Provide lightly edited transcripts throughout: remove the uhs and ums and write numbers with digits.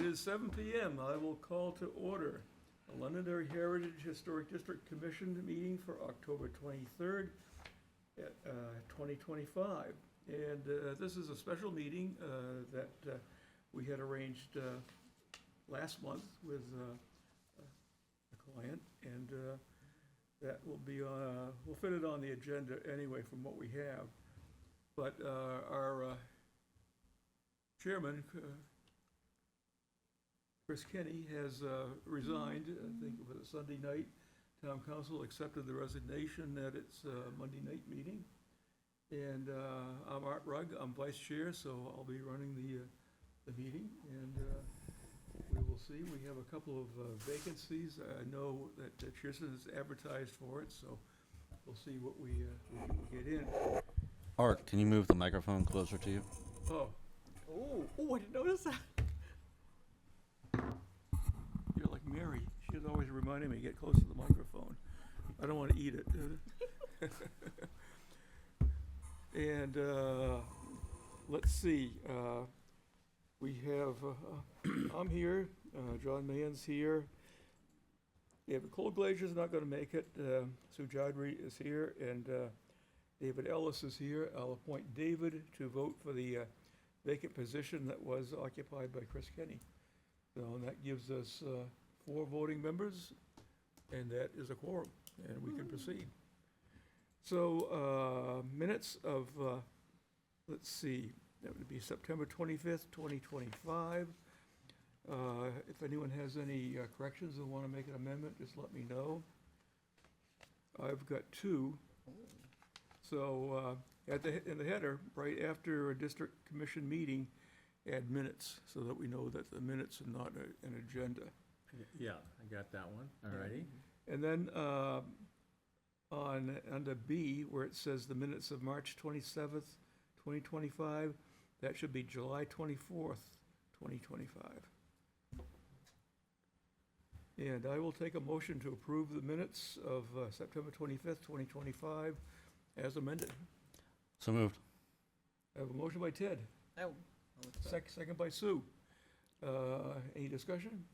It is 7 PM. I will call to order the Londonderry Heritage Historic District Commission meeting for October 23rd, 2025. And this is a special meeting that we had arranged last month with a client, and that will be, we'll fit it on the agenda anyway from what we have. But our chairman, Chris Kenny, has resigned. I think it was a Sunday night. Town council accepted the resignation at its Monday night meeting. And I'm Art Rugg, I'm vice chair, so I'll be running the meeting. And we will see, we have a couple of vacancies. I know that Cheerson has advertised for it, so we'll see what we get in. Art, can you move the microphone closer to you? Oh, Oh, I didn't notice that. you're like Mary. She's always reminding me, get close to the microphone. I don't want to eat it. And let's see, we have, I'm here, John Mahan's here. David Colglazer's not going to make it. Sue Jadri is here, and David Ellis is here. I'll appoint David to vote for the vacant position that was occupied by Chris Kenny. So that gives us 4 voting members, and that is a quorum, and we can proceed. So minutes of, let's see, that would be September 25th, 2025. If anyone has any corrections or want to make an amendment, just let me know. I've got 2. So in the header, right after a district commission meeting, add minutes so that we know that the minutes are not an agenda. Yeah, I got that one. All righty. And then under B, where it says the minutes of March 27th, 2025, that should be July 24th, 2025. And I will take a motion to approve the minutes of September 25th, 2025, as amended. So moved. I have a motion by Ted, Oh. second by Sue. Any discussion?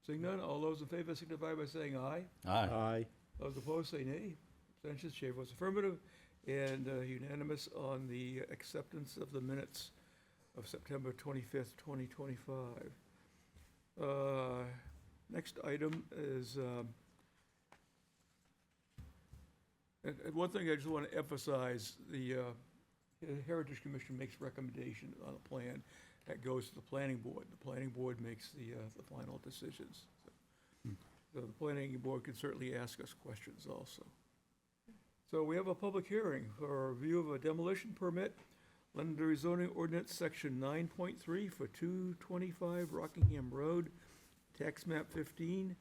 Seeing none, all those in favor signify by saying aye. Aye. Those opposed say nay. Abstentions, chair votes affirmative, and unanimous on the acceptance of the minutes of September 25th, 2025. Next item is, and one thing I just want to emphasize, the Heritage Commission makes recommendation on a plan that goes to the planning board. The planning board makes the final decisions. So the planning board can certainly ask us questions also. So we have a public hearing for a review of a demolition permit, Londonderry zoning ordinance, section 9.3 for 225 Rockingham Road, tax map 15,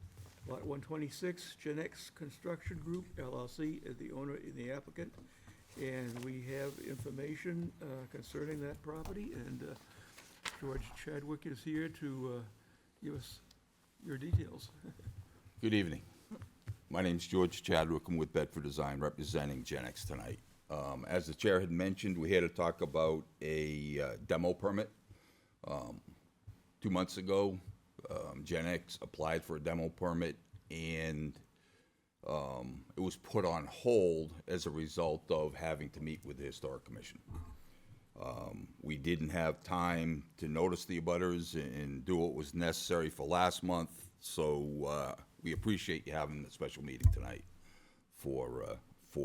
lot 126, Gen X Construction Group LLC is the owner and the applicant. And we have information concerning that property, and George Chadwick is here to give us your details. Good evening. My name's George Chadwick. I'm with Bedford Design, representing Gen X tonight. As the chair had mentioned, we're here to talk about a demo permit. 2 months ago, Gen X applied for a demo permit, and it was put on hold as a result of having to meet with the Historic Commission. We didn't have time to notice the abutters and do what was necessary for last month, so we appreciate you having the special meeting tonight for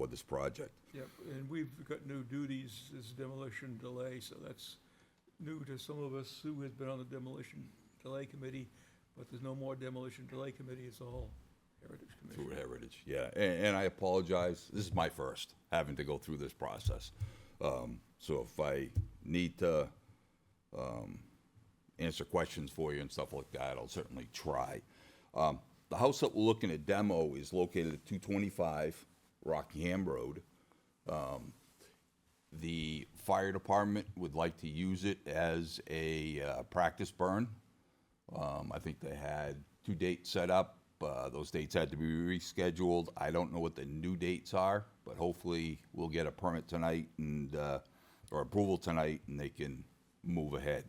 this project. Yep, and we've got new duties as demolition delay, so that's new to some of us. Sue has been on the demolition delay committee, but there's no more demolition delay committee, it's all Heritage Commission. Through Heritage, yeah, and I apologize, this is my first, having to go through this process. So if I need to answer questions for you and stuff like that, I'll certainly try. The house that we're looking at demo is located at 225 Rockingham Road. The fire department would like to use it as a practice burn. I think they had 2 dates set up. Those dates had to be rescheduled. I don't know what the new dates are, but hopefully we'll get a permit tonight and or approval tonight, and they can move ahead.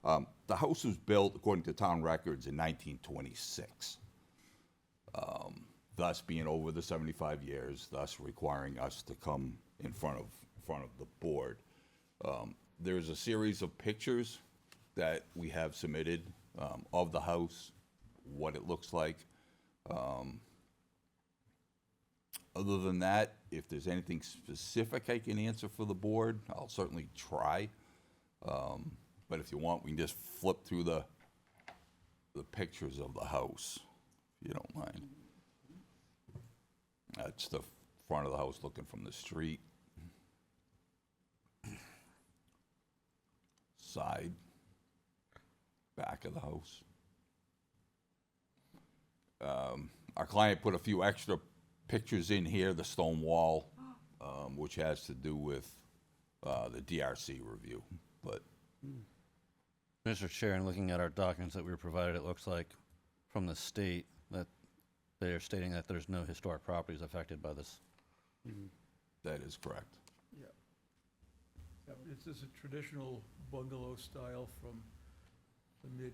The house was built, according to town records, in 1926. Thus being over the 75 years, thus requiring us to come in front of the board. There's a series of pictures that we have submitted of the house, what it looks like. Other than that, if there's anything specific I can answer for the board, I'll certainly try. But if you want, we can just flip through the pictures of the house, if you don't mind. That's the front of the house looking from the street. Side, back of the house. Our client put a few extra pictures in here, the stone wall, which has to do with the DRC review, but Mr. Chair, in looking at our documents that we were provided, it looks like from the state that they are stating that there's no historic properties affected by this. that is correct. Yeah. Yeah, it's just a traditional bungalow style from the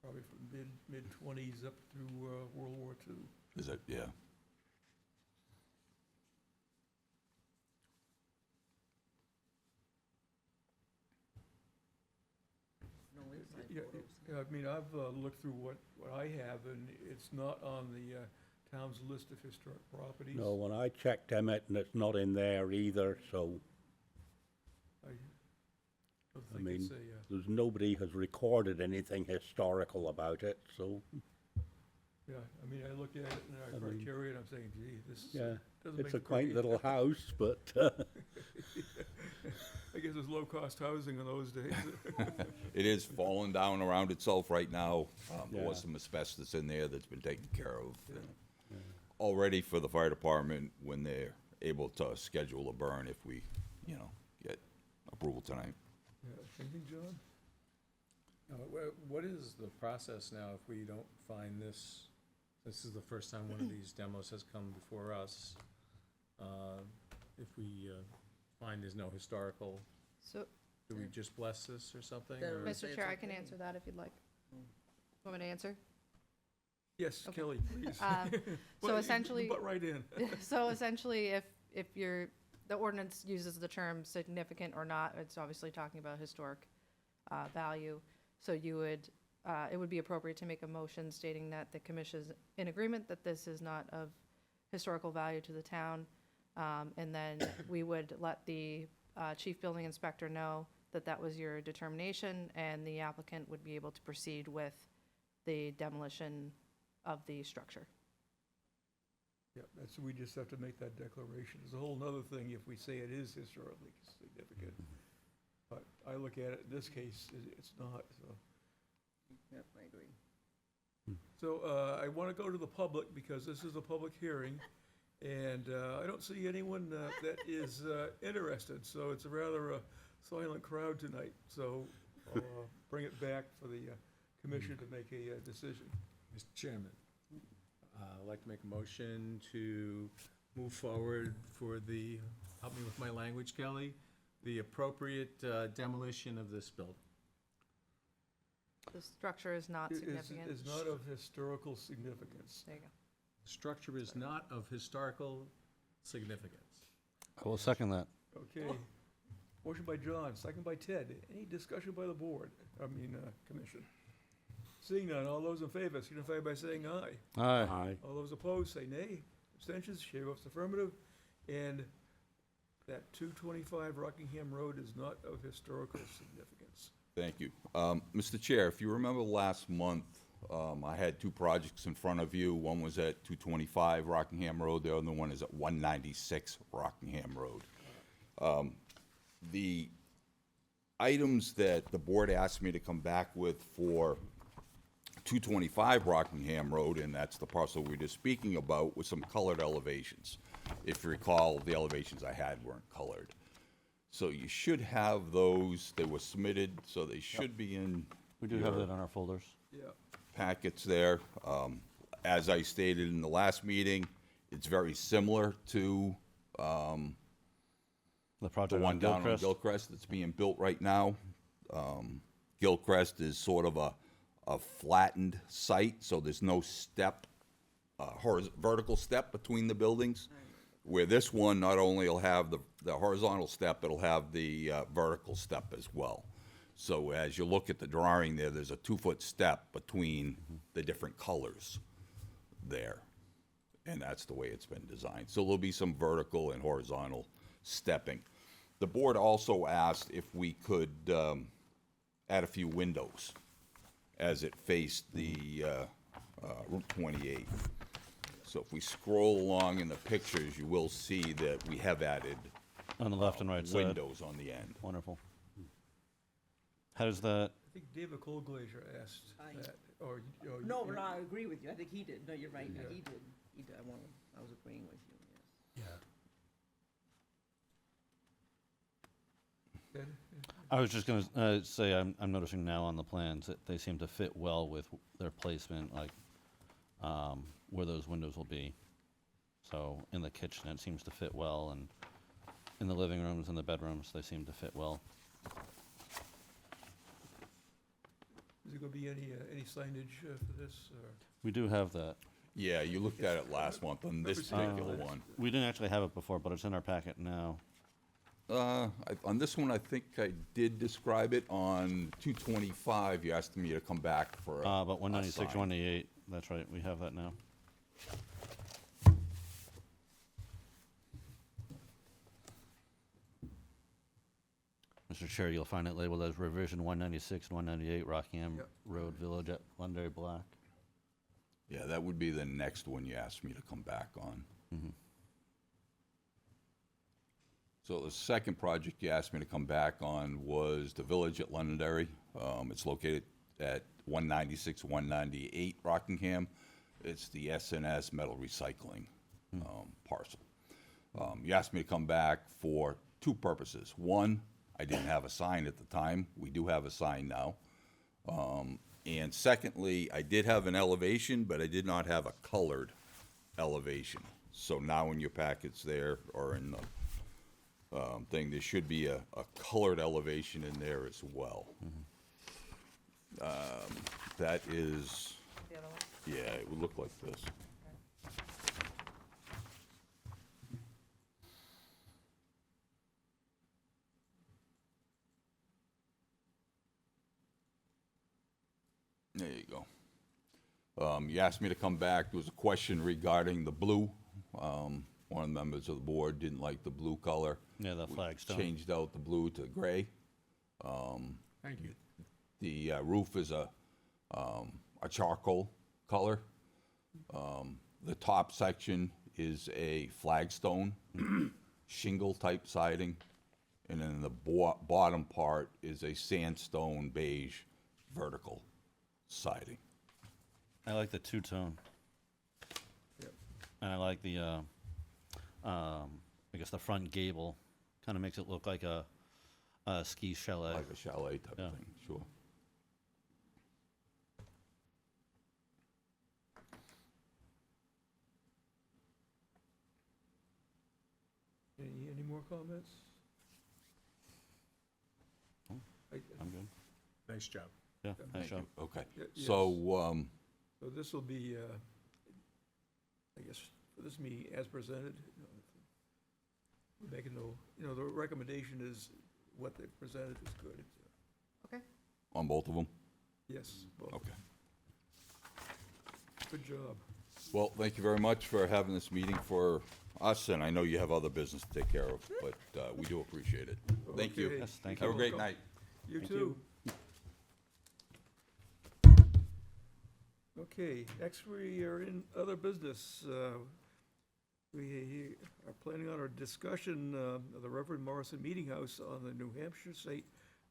probably from mid-20s up through World War II. Is it? Yeah. Yeah, I mean, I've looked through what I have, and it's not on the town's list of historic properties. No, when I checked Emmett, and it's not in there either, so, I don't I think mean, it's there's nobody has recorded anything historical about it, so, yeah, I mean, I looked at it in our I mean, criteria, and I'm saying, gee, this yeah. doesn't make It's a it quaint pretty. little house, but, I guess it's low-cost housing in those days. It is falling down around itself right now. There was Yeah. some asbestos in there that's been taken care of. All ready for the fire department when they're able to schedule a burn if we, get approval tonight. Yeah, anything, John? What is the process now if we don't find this? This is the first time one of these demos has come before us. If we find there's no historical, So, do we just bless this or something? Mr. or- Chair, I can answer that if you'd like. Want me to answer? Yes, Okay. Kelly, please. So But- essentially, Butt right in. so essentially, if the ordinance uses the term significant or not, it's obviously talking about historic value. So you would, it would be appropriate to make a motion stating that the commission is in agreement that this is not of historical value to the town. And then we would let the chief building inspector know that that was your determination, and the applicant would be able to proceed with the demolition of the structure. Yeah, that's, we just have to make that declaration. There's a whole nother thing if we say it is historically significant. But I look at it, in this case, it's not, so. Yep, I agree. So I want to go to the public because this is a public hearing, and I don't see anyone that is interested, so it's a rather silent crowd tonight. So I'll bring it back for the commission to make a decision. Mr. Chairman, I'd like to make a motion to move forward for the, help me with my language, Kelly, the appropriate demolition of this building. The structure is not significant. Is not of historical significance. There you go. Structure is not of historical significance. I will second that. Okay. Motion by John, second by Ted. Any discussion by the board, commission? Seeing none, all those in favor signify by saying aye. Aye. aye. All those opposed say nay. Abstentions, chair votes affirmative. And that 225 Rockingham Road is not of historical significance. Thank you. Mr. Chair, if you remember last month, I had two projects in front of you. One was at 225 Rockingham Road, the other one is at 196 Rockingham Road. The items that the board asked me to come back with for 225 Rockingham Road, and that's the parcel we were just speaking about, with some colored elevations. If you recall, the elevations I had weren't colored. So you should have those. They were submitted, so they should be in We do have that on our folders. Yeah. packets there. As I stated in the last meeting, it's very similar to The the project one on down on Gilchrist. Gilchrist that's being built right now. Gilcrest is sort of a flattened site, so there's no step, vertical step between the buildings. Where this one not only will have the horizontal step, it'll have the vertical step as well. So as you look at the drawing there, there's a 2-foot step between the different colors there. And that's the way it's been designed. So there'll be some vertical and horizontal stepping. The board also asked if we could add a few windows as it faced the Route 28. So if we scroll along in the pictures, you will see that we have added On the left and right side. windows on the end. Wonderful. How does that, I think David Colglazier asked Aye. that, or. No, but I agree with you. I think he did. No, you're right. Yeah. He did. He did. I was agreeing with you, yes. Ted? I was just gonna say, I'm noticing now on the plans that they seem to fit well with their placement, like, where those windows will be. So in the kitchen, it seems to fit well, and in the living rooms and the bedrooms, they seem to fit well. Is there gonna be any signage for this, or? We do have that. Yeah, you looked at it last month on this particular one. We didn't actually have it before, but it's in our packet now. On this one, I think I did describe it. On 225, you asked me to come back for a But 196, sign. 198, that's right, we have that now. Mr. Chair, you'll find it labeled as revision 196 and 198 Rockingham Yep. Road Village at Londonderry Black. Yeah, that would be the next one you asked me to come back on. So the second project you asked me to come back on was the Village at Londonderry. It's located at 196, 198 Rockingham. It's the SNS Metal Recycling parcel. You asked me to come back for two purposes. One, I didn't have a sign at the time. We do have a sign now. And secondly, I did have an elevation, but I did not have a colored elevation. So now in your packets there, or in the thing, there should be a colored elevation in there as well. That is, The other one? yeah, it would look like this. There you go. You asked me to come back. There was a question regarding the blue. One of the members of the board didn't like the blue color. Yeah, the We flagstone. Changed out the blue to gray. Thank you. The roof is a charcoal color. The top section is a flagstone shingle type siding. And then the bottom part is a sandstone beige vertical siding. I like the two-tone. Yep. And I like the, I guess the front gable, kind of makes it look like a ski chalet. Like a chalet type Yeah. of thing, sure. Any more comments? I'm good. Nice job. Yeah, nice Thank job. you. Okay, Yes. so, So this will be, I guess, for this meeting as presented. We're making the recommendation is what they presented is good. on both of them? Yes, both. Okay. Good job. Well, thank you very much for having this meeting for us, and I know you have other business to take care of, but we do appreciate it. Thank you. Okay. Yes, thank Have a you. great night. You Thank too. you. Okay, next we are in other business. We are planning on our discussion of the Reverend Morrison Meeting House on the New Hampshire State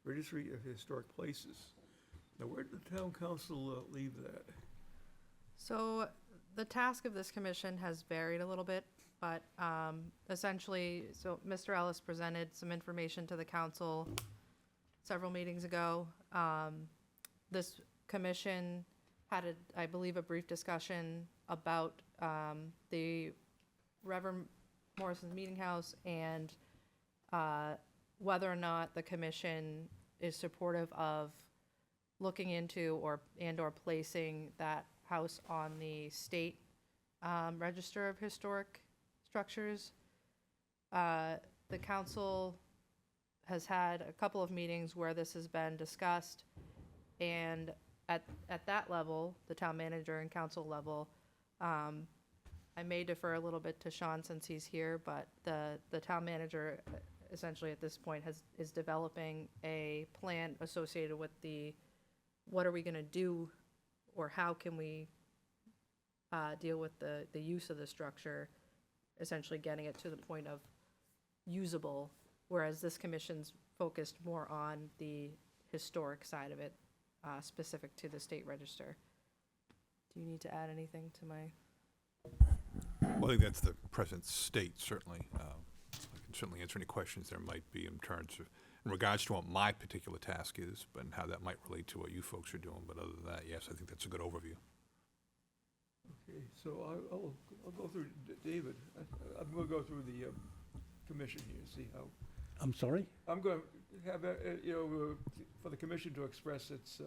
Registry of Historic Places. Now, where did the town council leave that? So the task of this commission has varied a little bit, but essentially, so Mr. Ellis presented some information to the council several meetings ago. This commission had, I believe, a brief discussion about the Reverend Morrison's Meeting House and whether or not the commission is supportive of looking into or placing that house on the state Register of Historic Structures. The council has had a couple of meetings where this has been discussed, and at that level, the town manager and council level, I may defer a little bit to Sean since he's here, but the town manager essentially at this point is developing a plan associated with what are we gonna do, or how can we deal with the use of the structure, essentially getting it to the point of usable, whereas this commission's focused more on the historic side of it, specific to the state register. Do you need to add anything to my? Well, I think that's the present state, certainly. I can certainly answer any questions there might be in terms of, in regards to what my particular task is, but and how that might relate to what you folks are doing. But other than that, yes, I think that's a good overview. Okay, so I'll go through, David, I'm gonna go through the commission here, see how, I'm sorry? I'm going to have, for the commission to express its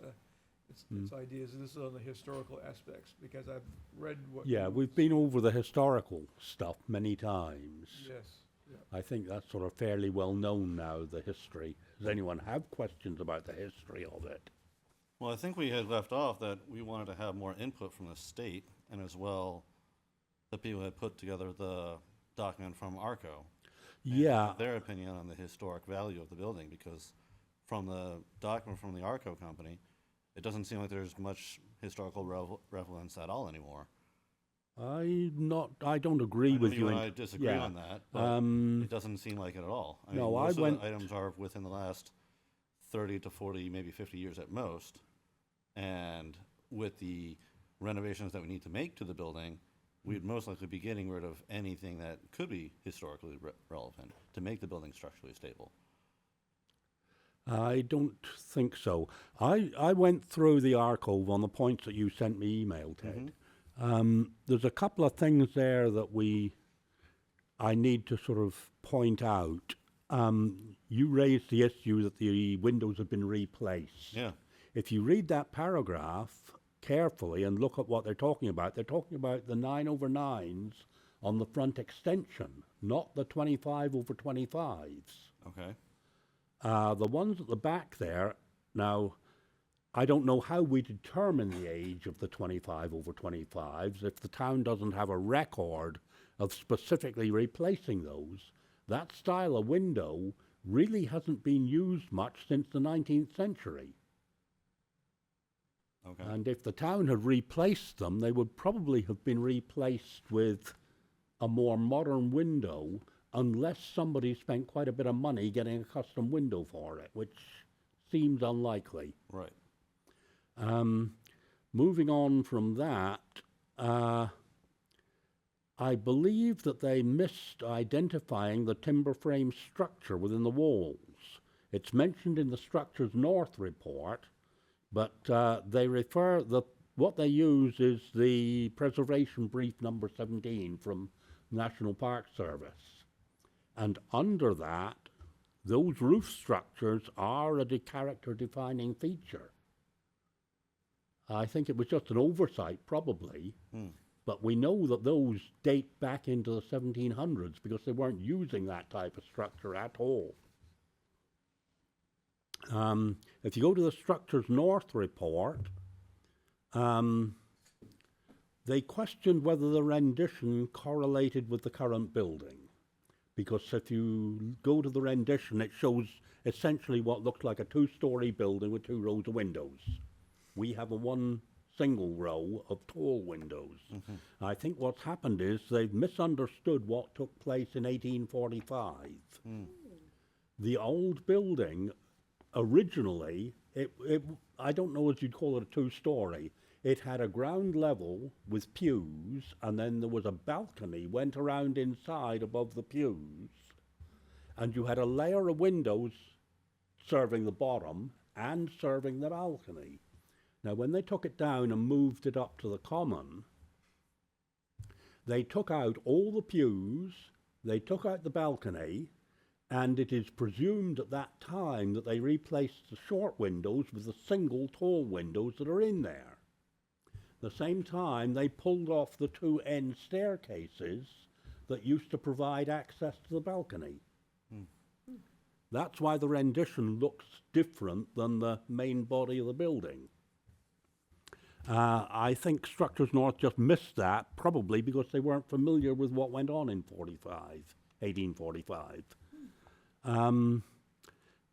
ideas, and this is on the historical aspects, because I've read what. Yeah, we've been over the historical stuff many times. Yes, yeah. I think that's sort of fairly well known now, the history. Does anyone have questions about the history of it? Well, I think we had left off that we wanted to have more input from the state, and as well, the people had put together the document from ARCO. and Yeah, Their opinion on the historic value of the building, because from the document from the ARCO company, it doesn't seem like there's much historical relevance at all anymore. I don't agree I know with you. you and in- I disagree yeah. on that, but it doesn't seem like it at all. I mean, No, most I of the went- items are within the last 30 to 40, maybe 50 years at most. And with the renovations that we need to make to the building, we'd most likely be getting rid of anything that could be historically relevant to make the building structurally stable. I don't think so. I went through the archive on the points that you sent me email, Ted. There's a couple of things there that I need to sort of point out. You raised the issue that the windows have been replaced. Yeah. If you read that paragraph carefully and look at what they're talking about the 9/9s on the front extension, not the 25/25s. Okay. The ones at the back there, now, I don't know how we determine the age of the 25/25s if the town doesn't have a record of specifically replacing those. That style of window really hasn't been used much since the 19th century. Okay. And if the town had replaced them, they would probably have been replaced with a more modern window, unless somebody spent quite a bit of money getting a custom window for it, which seems unlikely. Right. Moving on from that, I believe that they missed identifying the timber frame structure within the walls. It's mentioned in the Structures North report, but what they use is the Preservation Brief number 17 from National Park Service. And under that, those roof structures are a character-defining feature. I think it was just an oversight, probably, but we know that those date back into the 1700s because they weren't using that type of structure at all. If you go to the Structures North report, they questioned whether the rendition correlated with the current building. Because if you go to the rendition, it shows essentially what looks like a two-story building with 2 rows of windows. We have a one single row of tall windows. I think what's happened is they've misunderstood what took place in 1845. The old building, originally, I don't know if you'd call it a two-story. It had a ground level with pews, and then there was a balcony went around inside above the pews, and you had a layer of windows serving the bottom and serving the balcony. Now, when they took it down and moved it up to the common, they took out all the pews, they took out the balcony, And it is presumed at that time that they replaced the short windows with the single tall windows that are in there. The same time, they pulled off the two end staircases that used to provide access to the balcony. That's why the rendition looks different than the main body of the building. I think Structures North just missed that, probably because they weren't familiar with what went on in 1845.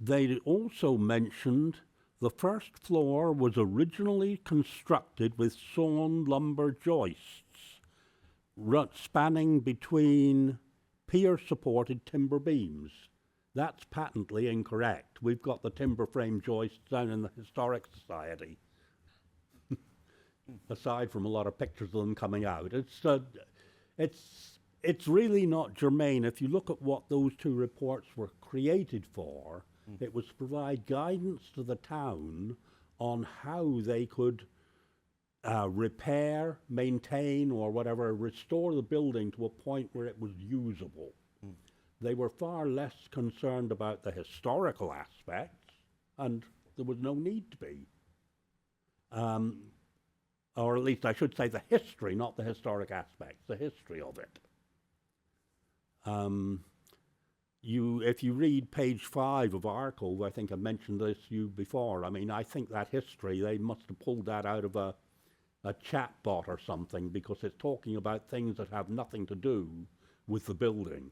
They also mentioned the first floor was originally constructed with sawn lumber joists spanning between pier-supported timber beams. That's patently incorrect. We've got the timber frame joists down in the Historic Society, aside from a lot of pictures of them coming out. It's really not germane. If you look at what those two reports were created for, it was to provide guidance to the town on how they could repair, maintain, or whatever, restore the building to a point where it was usable. They were far less concerned about the historical aspects, and there was no need to be. Or at least I should say the history, not the historic aspects, the history of it. If you read page 5 of Arcove, I think I mentioned this to you before. I mean, I think that history, they must have pulled that out of a chatbot or something, because it's talking about things that have nothing to do with the building.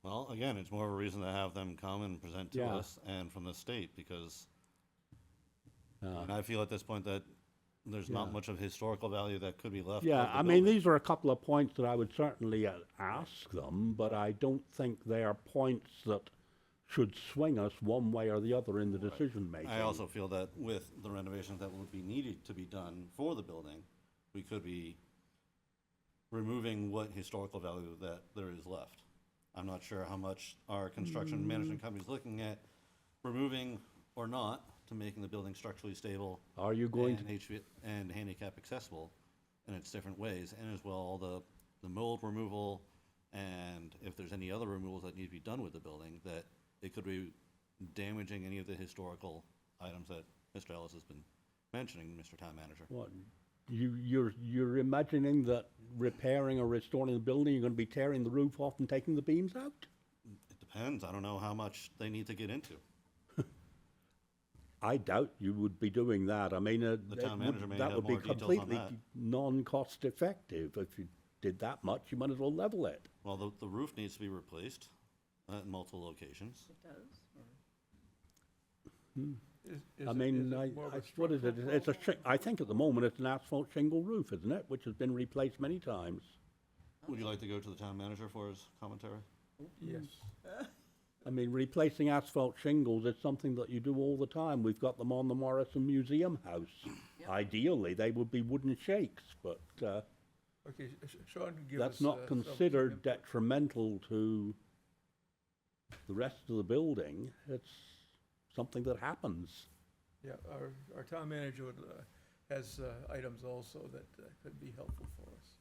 Well, again, it's more of a reason to have them come and present to Yeah. us and from the state, because and I feel at this point that there's not Yeah. much of historical value that could be left. Yeah, of the I mean, building. these are a couple of points that I would certainly ask them, but I don't think they are points that should swing us one way or the other in the decision making. I also feel that with the renovations that would be needed to be done for the building, we could be removing what historical value that there is left. I'm not sure how much our construction management company is looking at removing or not to making the building structurally stable Are you going to? and and handicap accessible in its different ways, and as well all the mold removal, and if there's any other removals that need to be done with the building, that it could be damaging any of the historical items that Mr. Ellis has been mentioning, Mr. Town Manager. What, you're imagining that repairing or restoring the building, you're going to be tearing the roof off and taking the beams out? It depends. I don't know how much they need to get into. I doubt you would be doing that. I mean, town manager may that have would be more details on completely that. non-cost effective. If you did that much, you might as well level it. Well, the roof needs to be replaced in multiple locations. It does, or- I mean, what is it? It's I think at the moment it's an asphalt shingle roof, isn't it? Which has been replaced many times. Would you like to go to the town manager for his commentary? Yes. I mean, replacing asphalt shingles is something that you do all the time. We've got them on the Morrison Museum House. Yep. Ideally, they would be wooden shakes, but Okay, Sean can give us. that's not some considered input. detrimental to the rest of the building. It's something that happens. Yeah, our town manager has items also that could be helpful for us.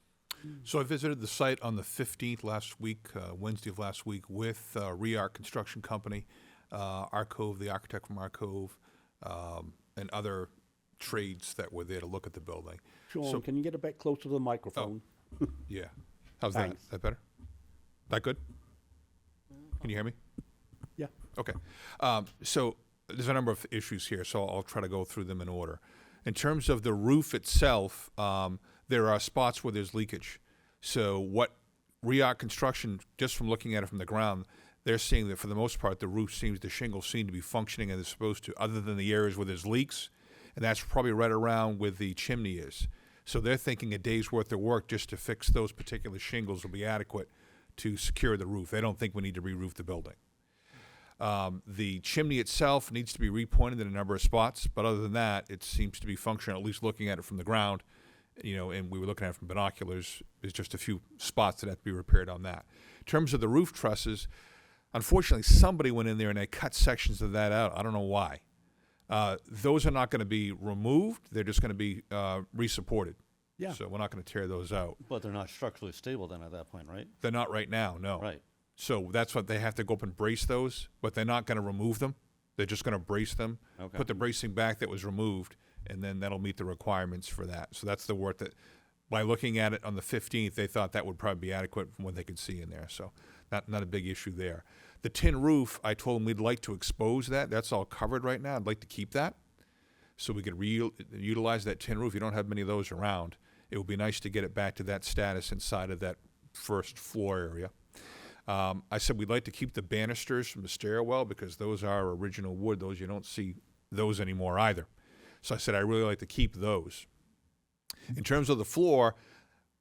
So I visited the site on the 15th last week, Wednesday of last week, with Reart Construction Company, Arcove, the architect from Arcove, and other trades that were there to look at the building. Sean, So- can you get a bit closer to the microphone? Yeah. How's that? Thanks. Is that better? That good? Can you hear me? Yeah. Okay. So there's a number of issues here, so I'll try to go through them in order. In terms of the roof itself, there are spots where there's leakage. So what Reart Construction, just from looking at it from the ground, they're seeing that for the most part, the shingles seem to be functioning as they're supposed to, other than the areas where there's leaks, and that's probably right around where the chimney is. So they're thinking a day's worth of work just to fix those particular shingles will be adequate to secure the roof. They don't think we need to re-roof the building. The chimney itself needs to be repointed in a number of spots, but other than that, it seems to be functional, at least looking at it from the ground. And we were looking at it from binoculars. There's just a few spots that have to be repaired on that. In terms of the roof trusses, unfortunately, somebody went in there and they cut sections of that out. I don't know why. Those are not going to be removed. They're just going to be resupported. Yeah. So we're not going to tear those out. But they're not structurally stable then at that point, right? They're not right now, no. Right. So that's what they have to go up and brace those, but they're not going to remove them. They're just going to brace them, Okay. put the bracing back that was removed, and then that'll meet the requirements for that. So that's the work that, by looking at it on the 15th, they thought that would probably be adequate from what they could see in there. So not a big issue there. The tin roof, I told them we'd like to expose that. That's all covered right now. I'd like to keep that so we could utilize that tin roof. You don't have many of those around. It would be nice to get it back to that status inside of that first floor area. I said we'd like to keep the banisters from the stairwell because those are original wood. Those, you don't see those anymore either. So I said I really like to keep those. In terms of the floor,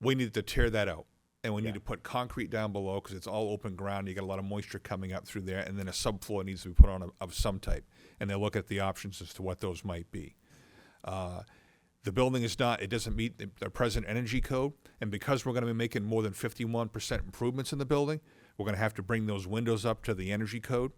we need to tear that out. And we need to put concrete down below because it's all open ground. You got a lot of moisture coming up through there. And then a subfloor needs to be put on of some type. And they'll look at the options as to what those might be. The building is not, it doesn't meet the present energy code. And because we're going to be making more than 51% improvements in the building, we're going to have to bring those windows up to the energy code.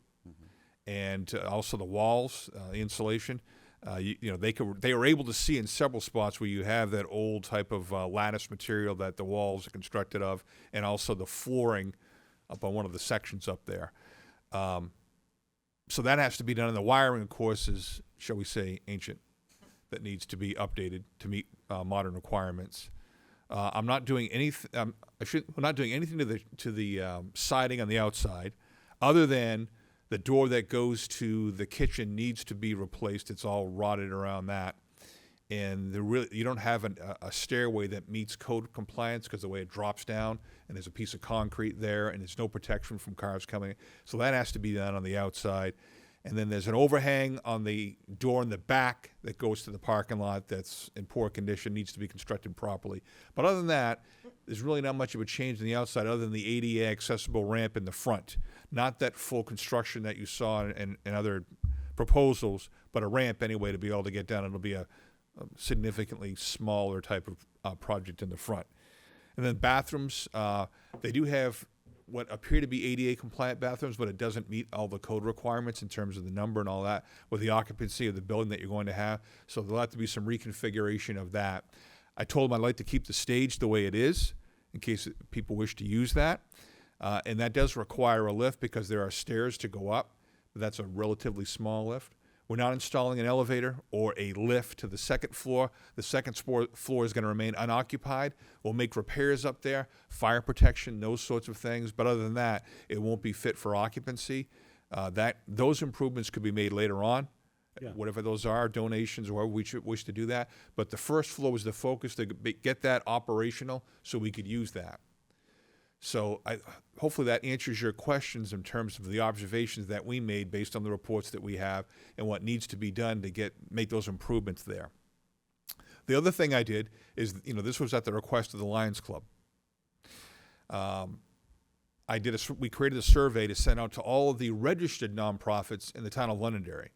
And also the walls, insulation. They were able to see in several spots where you have that old type of lattice material that the walls are constructed of, and also the flooring up on one of the sections up there. So that has to be done, and the wiring, of course, is, shall we say, ancient, that needs to be updated to meet modern requirements. I'm not doing anything. We're not doing anything to the siding on the outside, other than the door that goes to the kitchen needs to be replaced. It's all rotted around that. And you don't have a stairway that meets code compliance because the way it drops down, and there's a piece of concrete there, and there's no protection from cars coming. So that has to be done on the outside. And then there's an overhang on the door in the back that goes to the parking lot that's in poor condition, needs to be constructed properly. But other than that, there's really not much of a change on the outside other than the ADA accessible ramp in the front. Not that full construction that you saw in other proposals, but a ramp anyway to be able to get down. It'll be a significantly smaller type of project in the front. And then bathrooms, they do have what appear to be ADA compliant bathrooms, but it doesn't meet all the code requirements in terms of the number and all that with the occupancy of the building that you're going to have. So there'll have to be some reconfiguration of that. I told them I'd like to keep the stage the way it is in case people wish to use that. And that does require a lift because there are stairs to go up. But that's a relatively small lift. We're not installing an elevator or a lift to the second floor. The second floor is going to remain unoccupied. We'll make repairs up there, fire protection, those sorts of things. But other than that, it won't be fit for occupancy. Those improvements could be made later on, whatever those are, donations, or however we should wish to do that. But the first floor was the focus to get that operational so we could use that. So hopefully that answers your questions in terms of the observations that we made based on the reports that we have and what needs to be done to make those improvements there. The other thing I did is, this was at the request of the Lions Club. We created a survey to send out to all of the registered nonprofits in the town of Londonderry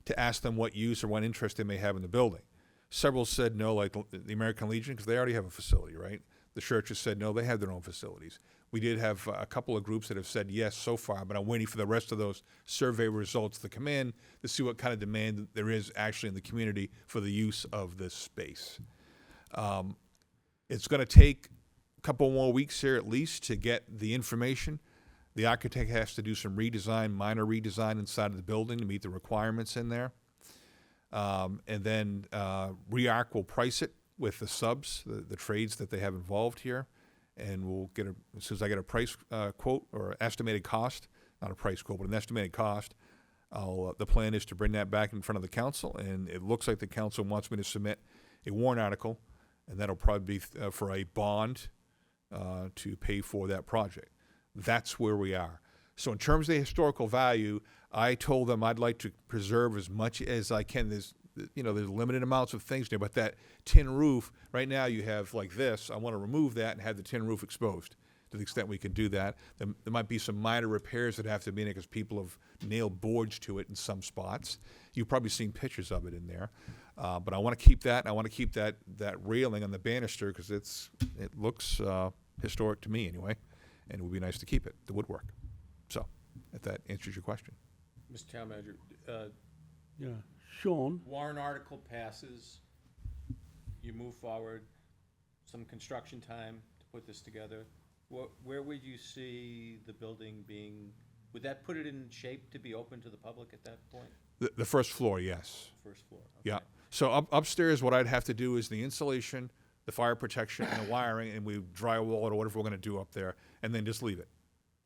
to ask them what use or what interest they may have in the building. Several said no, like the American Legion, because they already have a facility, right? The churches said no, they have their own facilities. We did have a couple of groups that have said yes so far, but I'm waiting for the rest of those survey results to come in to see what kind of demand there is actually in the community for the use of this space. It's going to take a couple more weeks here at least to get the information. The architect has to do some minor redesign inside of the building to meet the requirements in there. And then REARC will price it with the subs, the trades that they have involved here. And we'll get as soon as I get a price quote or estimated cost, not a price quote, but an estimated cost, the plan is to bring that back in front of the council. And it looks like the council wants me to submit a warrant article, and that'll probably be for a bond to pay for that project. That's where we are. So in terms of the historical value, I told them I'd like to preserve as much as I can. There's limited amounts of things there, but that tin roof, right now you have like this. I want to remove that and have the tin roof exposed to the extent we can do that. There might be some minor repairs that have to be in it because people have nailed boards to it in some spots. You've probably seen pictures of it in there. But I want to keep that, and I want to keep that railing on the banister because it looks historic to me anyway, and it would be nice to keep it, the woodwork. So, if that answers your question. Mr. Town Manager, Sean? warrant article passes, you move forward, some construction time to put this together. Where would you see the building being, would that put it in shape to be open to the public at that point? The first floor, yes. First floor? Yeah. okay. So upstairs, what I'd have to do is the insulation, the fire protection, and the wiring, and we drywall it or whatever we're gonna do up there, and then just leave it.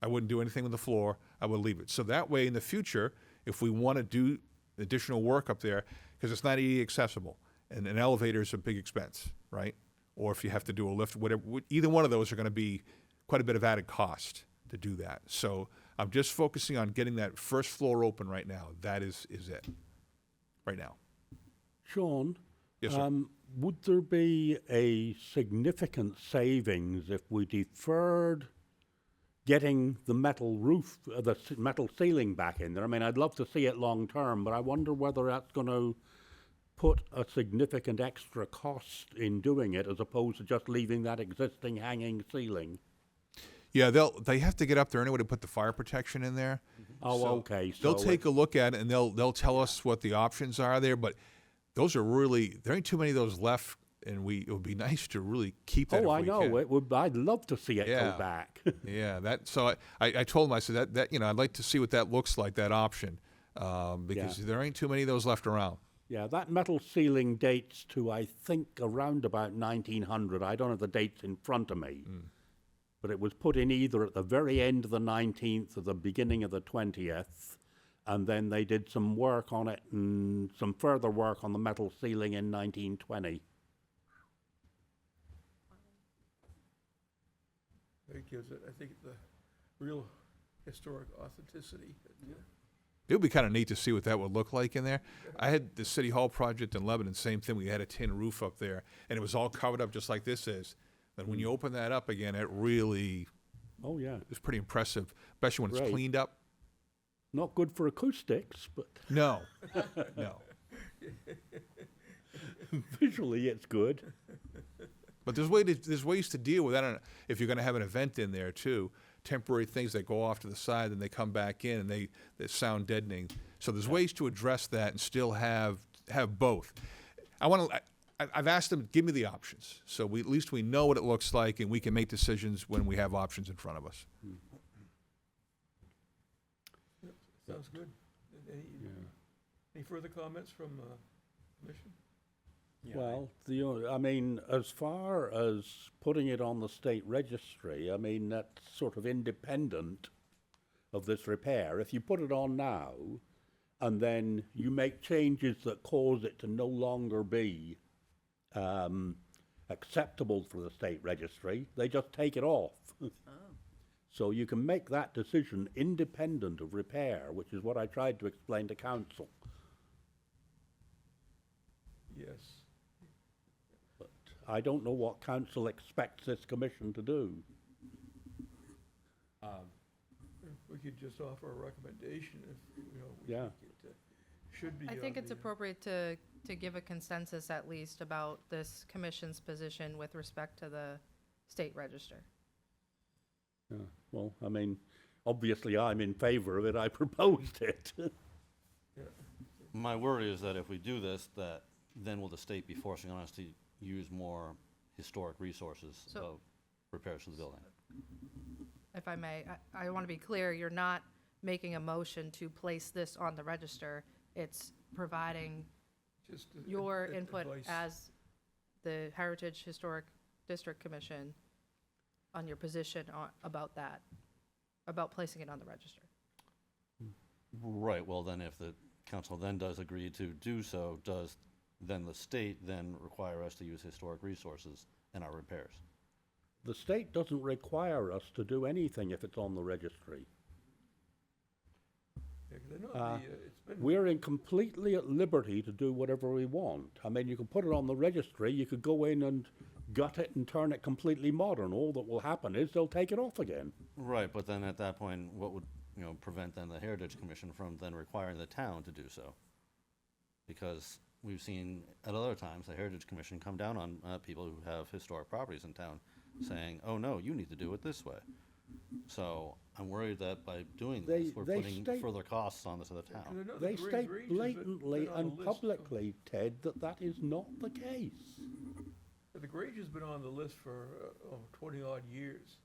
I wouldn't do anything with the floor, I would leave it. So that way, in the future, if we wanna do additional work up there, because it's not ADA accessible, and an elevator is a big expense, right? Or if you have to do a lift, whatever, either one of those are gonna be quite a bit of added cost to do that. So I'm just focusing on getting that first floor open right now. That is it, right now. Sean? Yes, sir. Would there be a significant savings if we deferred getting the metal roof, metal ceiling back in there? I mean, I'd love to see it long term, but I wonder whether that's going to put a significant extra cost in doing it as opposed to just leaving that existing hanging ceiling. Yeah, they have to get up there anyway to put the fire protection in there. Oh, So okay. So They'll take a look at it and they'll tell us what the options are there, but those are really, there ain't too many of those left, and it would be nice to really keep that if Oh, we I know. can. It would. I'd love to see it Yeah. go back. Yeah, so I told them, I said that I'd like to see what that looks like, that option, because Yeah. there ain't too many of those left around. Yeah, that metal ceiling dates to, I think, around about 1900. I don't have the dates in front of me. But it was put in either at the very end of the 19th or the beginning of the 20th. And then they did some work on it and some further work on the metal ceiling in 1920. It gives it, I think, the real historic authenticity. It would be kind of neat to see what that would look like in there. I had the City Hall project in Lebanon, same thing. We had a tin roof up there, and it was all covered up just like this is. And when you open that up again, it really Oh, yeah. is pretty impressive, especially when it's Right. cleaned up. Not good for acoustics, but No, no. visually it's good. But there's ways to deal with that if you're going to have an event in there too. Temporary things that go off to the side, then they come back in and they sound deadening. So there's ways to address that and still have both. I've asked them, give me the options, so at least we know what it looks like and we can make decisions when we have options in front of us. Sounds good. Any further comments from commission? Well, I mean, as far as putting it on the state registry, I mean, that's sort of independent of this repair. If you put it on now, and then you make changes that cause it to no longer be acceptable for the state registry, they just take it off. So you can make that decision independent of repair, which is what I tried to explain to council. Yes. But I don't know what council expects this commission to do. We could just offer a recommendation if, we Yeah. think it should be. I think on it's the, appropriate to give a consensus at least about this commission's position with respect to the state register. Yeah, well, I mean, obviously I'm in favor of it, I proposed it. My worry is that if we do this, that then will the state be forcing on us to use more historic resources So- of repairs to the building? If I may, I want to be clear, you're not making a motion to place this on the register. It's providing just your input advice. as the Heritage Historic District Commission on your position about that, about placing it on the register. Right, well then if the council then does agree to do so, does then the state then require us to use historic resources in our repairs? The state doesn't require us to do anything if it's on the registry. Yeah, 'cause I know it's been. We're completely at liberty to do whatever we want. I mean, you can put it on the registry, you could go in and gut it and turn it completely modern. All that will happen is they'll take it off again. Right, but then at that point, what would, prevent then the Heritage Commission from then requiring the town to do so? Because we've seen at other times, the Heritage Commission come down on people who have historic properties in town, saying, oh no, you need to do it this way. So I'm worried that by doing this, we're they putting state- further costs on the I town. know the They state Grange has been blatantly on the and list. publicly, Ted, that that is not the case. The Grange has been on the list for 20-odd years.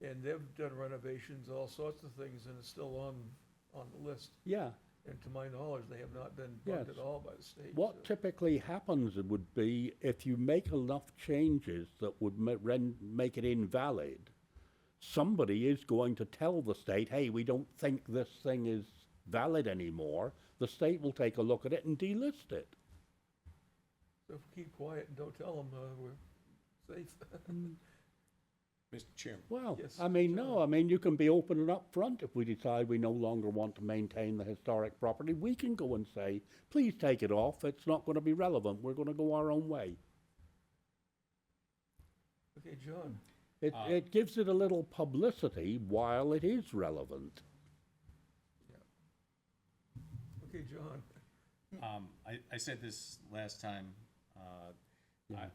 And they've done renovations, all sorts of things, and it's still on the list. Yeah. And to my knowledge, they have not been bugged Yes. at all by the state. What so- typically happens would be if you make enough changes that would make it invalid, somebody is going to tell the state, hey, we don't think this thing is valid anymore. The state will take a look at it and delist it. So if we keep quiet and don't tell them, we're safe. Mr. Chairman. Well, Yes, I mean, no, I mean, you can be open and upfront. If we decide we no longer want to maintain the historic property, we can go and say, please take it off. It's not going to be relevant. We're going to go our own way. Okay, John, It gives it a little publicity while it is relevant. okay, John. I said this last time,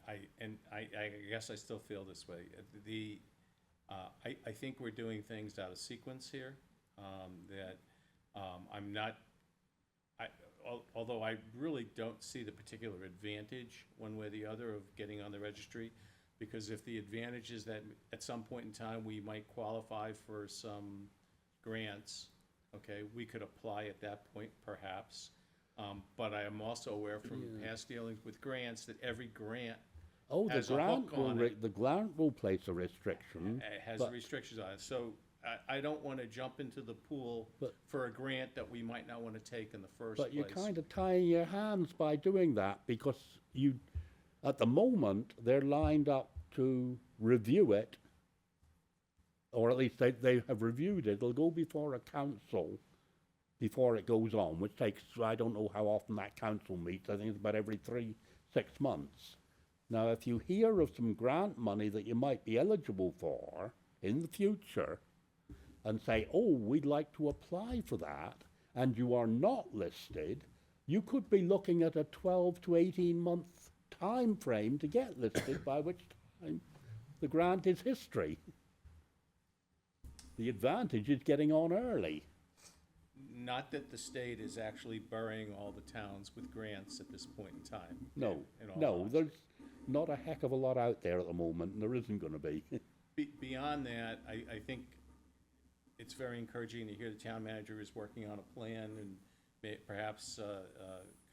I guess I still feel this way. I think we're doing things out of sequence here, that I'm not, although I really don't see the particular advantage one way or the other of getting on the registry, because if the advantage is that at some point in time, we might qualify for some grants, okay, we could apply at that point perhaps. But I am also aware from past dealings with grants that every grant Oh, the Has a grant hook will, on it. the grant will place a restriction. has But- restrictions on it. So I don't want to jump into the pool But- for a grant that we might not want to take in the first But place. you're kind of tying your hands by doing that because you, at the moment, they're lined up to review it. Or at least they have reviewed it. It'll go before a council before it goes on, which takes, I don't know how often that council meets. I think it's about every 6 months. Now, if you hear of some grant money that you might be eligible for in the future and say, oh, we'd like to apply for that, and you are not listed, you could be looking at a 12 to 18 month time frame to get listed, by which time the grant is history. The advantage is getting on early. Not that the state is actually burying all the towns with grants at this point in time. No, in all no, honesty. there's not a heck of a lot out there at the moment, and there isn't gonna be. Beyond that, I think it's very encouraging to hear the town manager is working on a plan and perhaps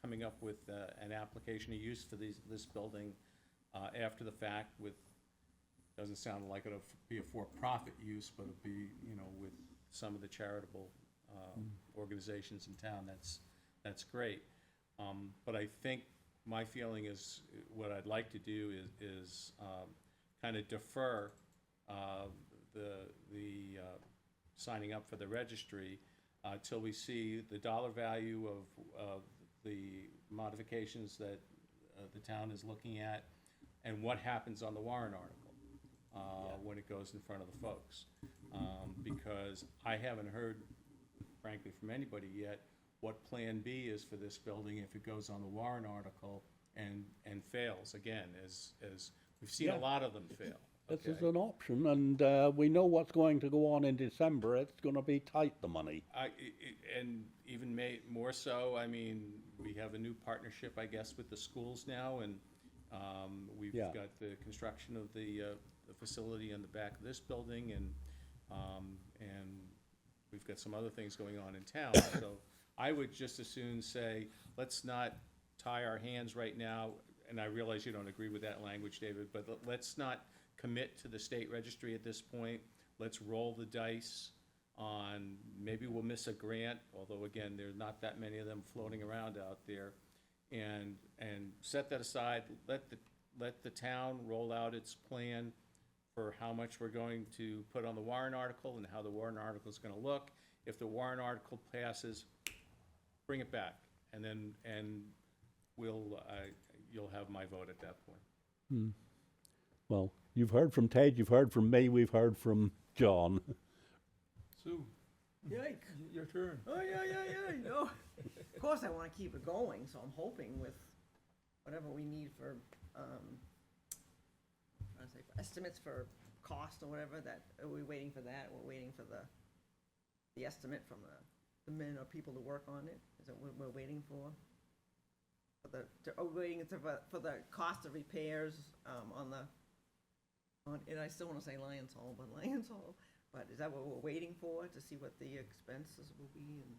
coming up with an application of use for this building after the fact with, doesn't sound like it'll be a for-profit use, but it'll be, with some of the charitable organizations in town. That's great. But I think my feeling is, what I'd like to do is kind of defer the signing up for the registry till we see the dollar value of the modifications that the town is looking at and what happens on the warrant article when it goes in front of the folks. Because I haven't heard, frankly, from anybody yet what Plan B is for this building if it goes on the warrant article and fails, again, as we've seen Yeah. a lot of them fail. This is okay? an option, and we know what's going to go on in December. It's gonna be tight, the money. And even more so, I mean, we have a new partnership, I guess, with the schools now, and we've Yeah. got the construction of the facility in the back of this building, and we've got some other things going on in town. So I would just as soon say, let's not tie our hands right now, and I realize you don't agree with that language, David, but let's not commit to the state registry at this point. Let's roll the dice on, maybe we'll miss a grant, although again, there's not that many of them floating around out there. And set that aside, let the town roll out its plan for how much we're going to put on the warrant article and how the warrant article is gonna look. If the warrant article passes, bring it back, and you'll have my vote at that point. Well, you've heard from Ted, you've heard from me, we've heard from John. Sue, Yike. your turn. Oh, yeah. Of course, I wanna keep it going, so I'm hoping with whatever we need for, estimates for cost or whatever, that, are we waiting for that? We're waiting for the estimate from the men or people to work on it? Is that what we're waiting for? Are we waiting for the cost of repairs, on the And I still wanna say Lions Hall, but Lions Hall, but is that what we're waiting for, to see what the expenses will be and,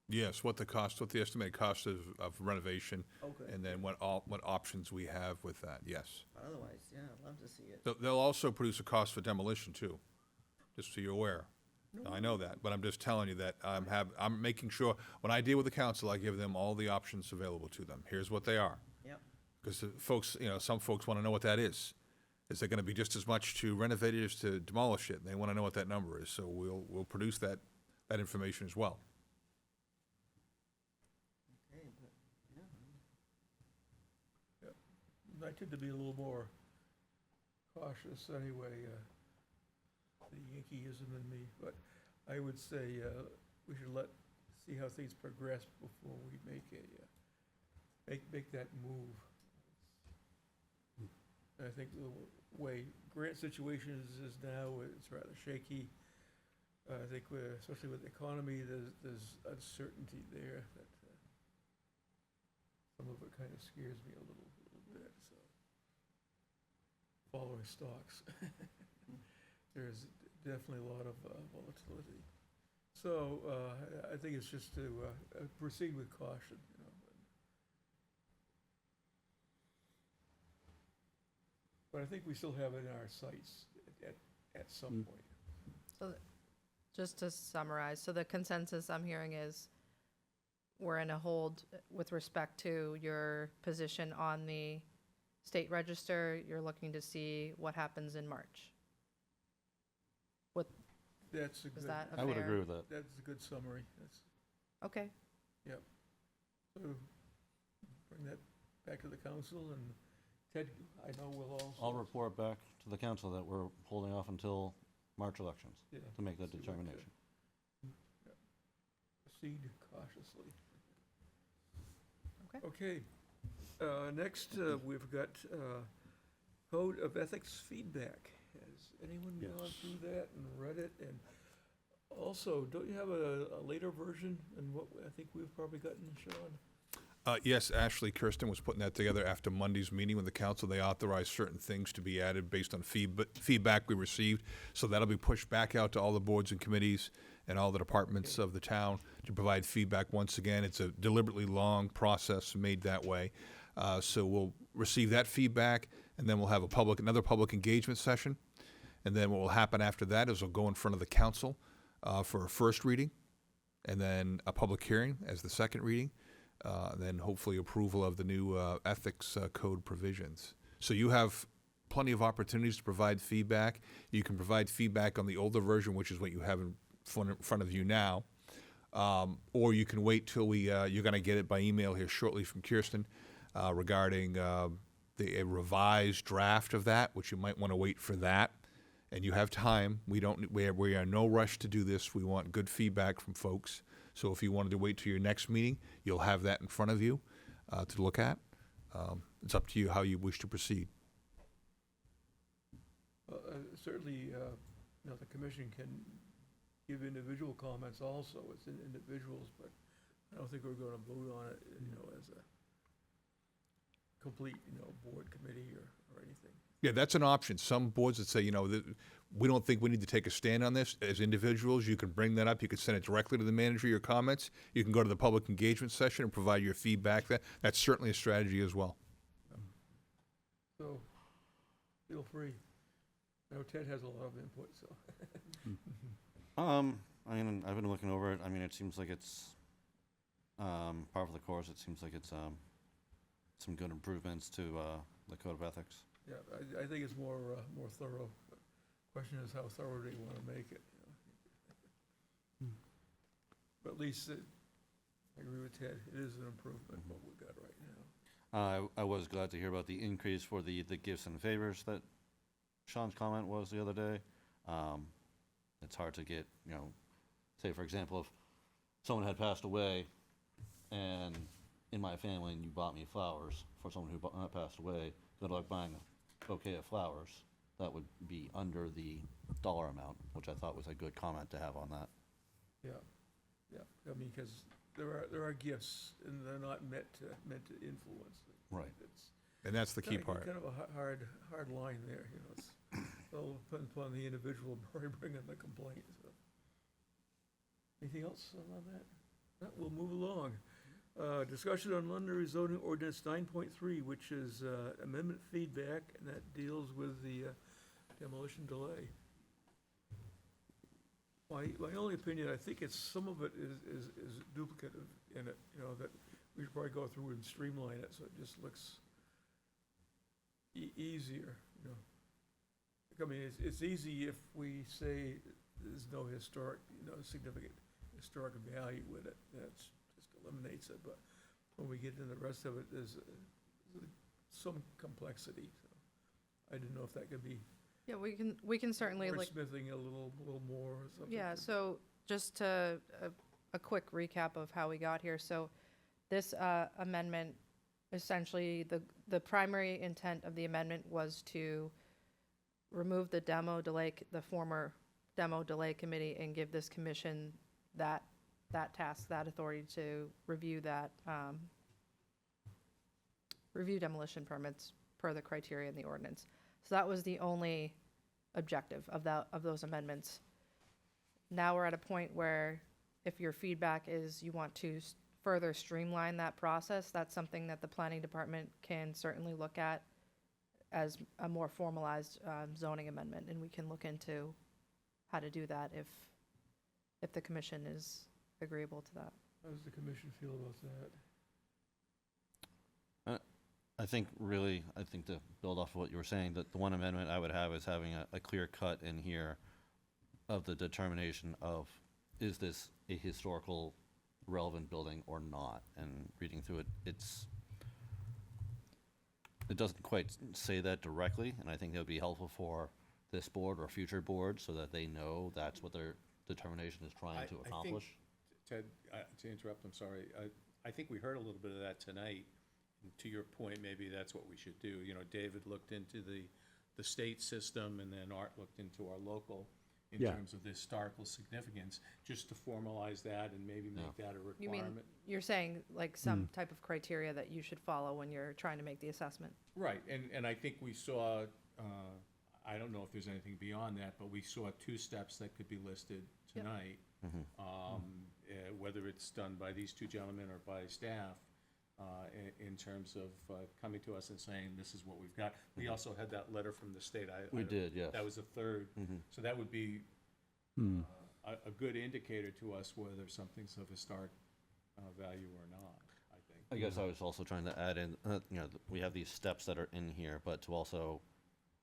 Yes, what the estimated cost of renovation, okay. and then what options we have with that, yes. But otherwise, yeah, I'd love to see it. They'll also produce a cost for demolition too, just so you're aware. I know that, but I'm just telling you that I'm making sure, when I deal with the council, I give them all the options available to them. Here's what they are. Yep, Because folks, some folks want to know what that is. Is it going to be just as much to renovate it as to demolish it? And they want to know what that number is, so we'll produce that information as well. okay, but, yeah. I tend to be a little more cautious anyway, the Yankeeism in me, but I would say we should see how things progress before we make make that move. I think the way grant situation is now, it's rather shaky. I think especially with the economy, there's uncertainty there that some of it kind of scares me a little bit, so. Following stocks. There's definitely a lot of volatility. So I think it's just to proceed with caution, you know. But I think we still have it in our sights at some point. So just to summarize, so the consensus I'm hearing is we're in a hold with respect to your position on the state register. You're looking to see what happens in March. That's a Is good, that a I would fair- agree with that. that's a good summary. That's, Okay, so bring that back to the council, and Ted, I know will also. I'll report back to the council that we're holding off until March elections Yeah, to make that see what, determination. Proceed cautiously. Okay. Okay, next, we've got Code of Ethics feedback. Has anyone gone Yes. through that and read it? And also, don't you have a later version than what I think we've probably gotten, Sean? Yes, Ashley Kirsten was putting that together after Monday's meeting with the council. They authorized certain things to be added based on feedback we received. So that'll be pushed back out to all the boards and committees and all the departments of the town to provide feedback once again. It's a deliberately long process made that way. So we'll receive that feedback, and then we'll have another public engagement session. And then what will happen after that is we'll go in front of the council for a first reading, and then a public hearing as the second reading. Then hopefully approval of the new ethics code provisions. So you have plenty of opportunities to provide feedback. You can provide feedback on the older version, which is what you have in front of you now. Or you can wait till you're going to get it by email here shortly from Kirsten regarding a revised draft of that, which you might want to wait for that. And you have time. We are in no rush to do this. We want good feedback from folks. So if you wanted to wait till your next meeting, you'll have that in front of you to look at. It's up to you how you wish to proceed. Certainly, the commission can give individual comments also, it's in individuals, but I don't think we're gonna vote on it, as a complete, board committee or anything. Yeah, that's an option. Some boards that say, we don't think we need to take a stand on this. As individuals, you can bring that up. You can send it directly to the manager, your comments. You can go to the public engagement session and provide your feedback. That's certainly a strategy as well. So, feel free. I know Ted has a lot of input, so. I've been looking over it. I mean, it seems like it's par for the course. It seems like it's some good improvements to the code of ethics. Yeah, I think it's more thorough. Question is how thorough do you want to make it, But at least, I agree with Ted, it is an improvement, what we've got right now. I was glad to hear about the increase for the gifts and favors that Sean's comment was the other day. It's hard to get, say for example, if someone had passed away and in my family and you bought me flowers for someone who passed away, good luck buying a bouquet of flowers. That would be under the dollar amount, which I thought was a good comment to have on that. Yeah, I mean, because there are gifts, and they're not meant to influence. Right. It's And that's the key kind part. of a hard line there, it's Well, depends upon the individual bringing the complaint, so. Anything else on that? No, we'll move along. Discussion on London zoning ordinance 9.3, which is amendment feedback, and that deals with the demolition delay. My only opinion, I think it's, some of it is duplicative in it, you know, that we should probably go through and streamline it, so it just looks easier, you know. I mean, it's easy if we say there's no historic, you know, significant historic value with it, that's just eliminates it, but when we get into the rest of it, there's some complexity, so I didn't know if that could be Yeah, we can certainly look. wordsmithing a little more or something. Yeah, so just to, a quick recap of how we got here. So this amendment, essentially, the primary intent of the amendment was to remove the the former demo delay committee and give this commission that task, that authority to review that, review demolition permits per the criteria in the ordinance. So that was the only objective of those amendments. Now we're at a point where if your feedback is you want to further streamline that process, that's something that the planning department can certainly look at as a more formalized zoning amendment, and we can look into how to do that if the commission is agreeable to that. How does the commission feel about that? I think to build off of what you were saying, that the one amendment I would have is having a clear cut in here of the determination of, is this a historical relevant building or not? And reading through it, it doesn't quite say that directly, and I think that would be helpful for this board or future boards so that they know that's what their determination is trying to I think, accomplish. Ted, to interrupt, I'm sorry, I think we heard a little bit of that tonight. And to your point, maybe that's what we should do. You know, David looked into the state system, and then Art looked into our local in Yeah. terms of the historical significance, just to formalize that and maybe make that a You mean, requirement. you're saying like some type of criteria that you should follow when you're trying to make the assessment? Right, and I think we saw, I don't know if there's anything beyond that, but we saw 2 steps that could be listed Yep. tonight. Whether it's done by these 2 gentlemen or by staff, in terms of coming to us and saying, this is what we've got. We also had that letter from the state. We did, yes. That was a third. So that would be a good indicator to us whether something's of historic value or not, I think. I guess I was also trying to add in, we have these steps that are in here, but to also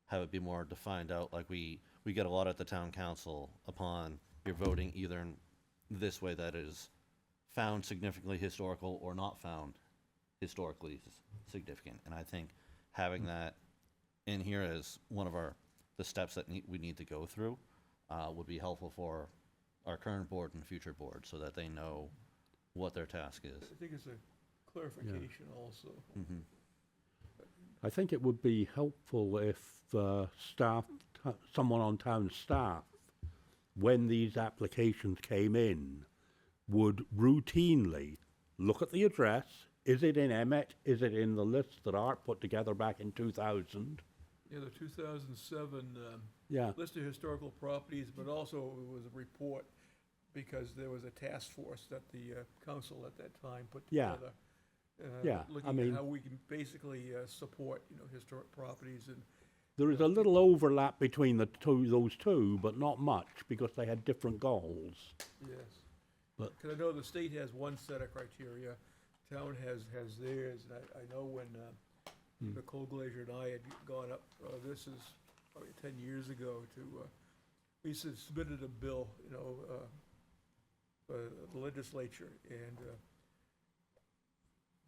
have it be more defined out, like we get a lot at the town council upon you're voting either in this way that is found significantly historical or not found historically significant. And I think having that in here as one of the steps that we need to go through would be helpful for our current board and future board so that they know what their task is. I think it's a clarification also. I think it would be helpful if someone on town staff, when these applications came in, would routinely look at the address. Is it in Emmet? Is it in the list that Art put together back in 2000? Yeah, the 2007 Yeah, list of historical properties, but also it was a report because there was a task force that the council at that time put Yeah. together. Yeah, I Looking mean- at how we can basically support, you know, historic properties and, there is a little overlap between those two, but not much because they had different goals. yes. But- Because I know the state has one set of criteria, town has theirs, and I know when Nicole Glazier and I had gone up, this is probably 10 years ago, we submitted a bill, you know, the legislature, and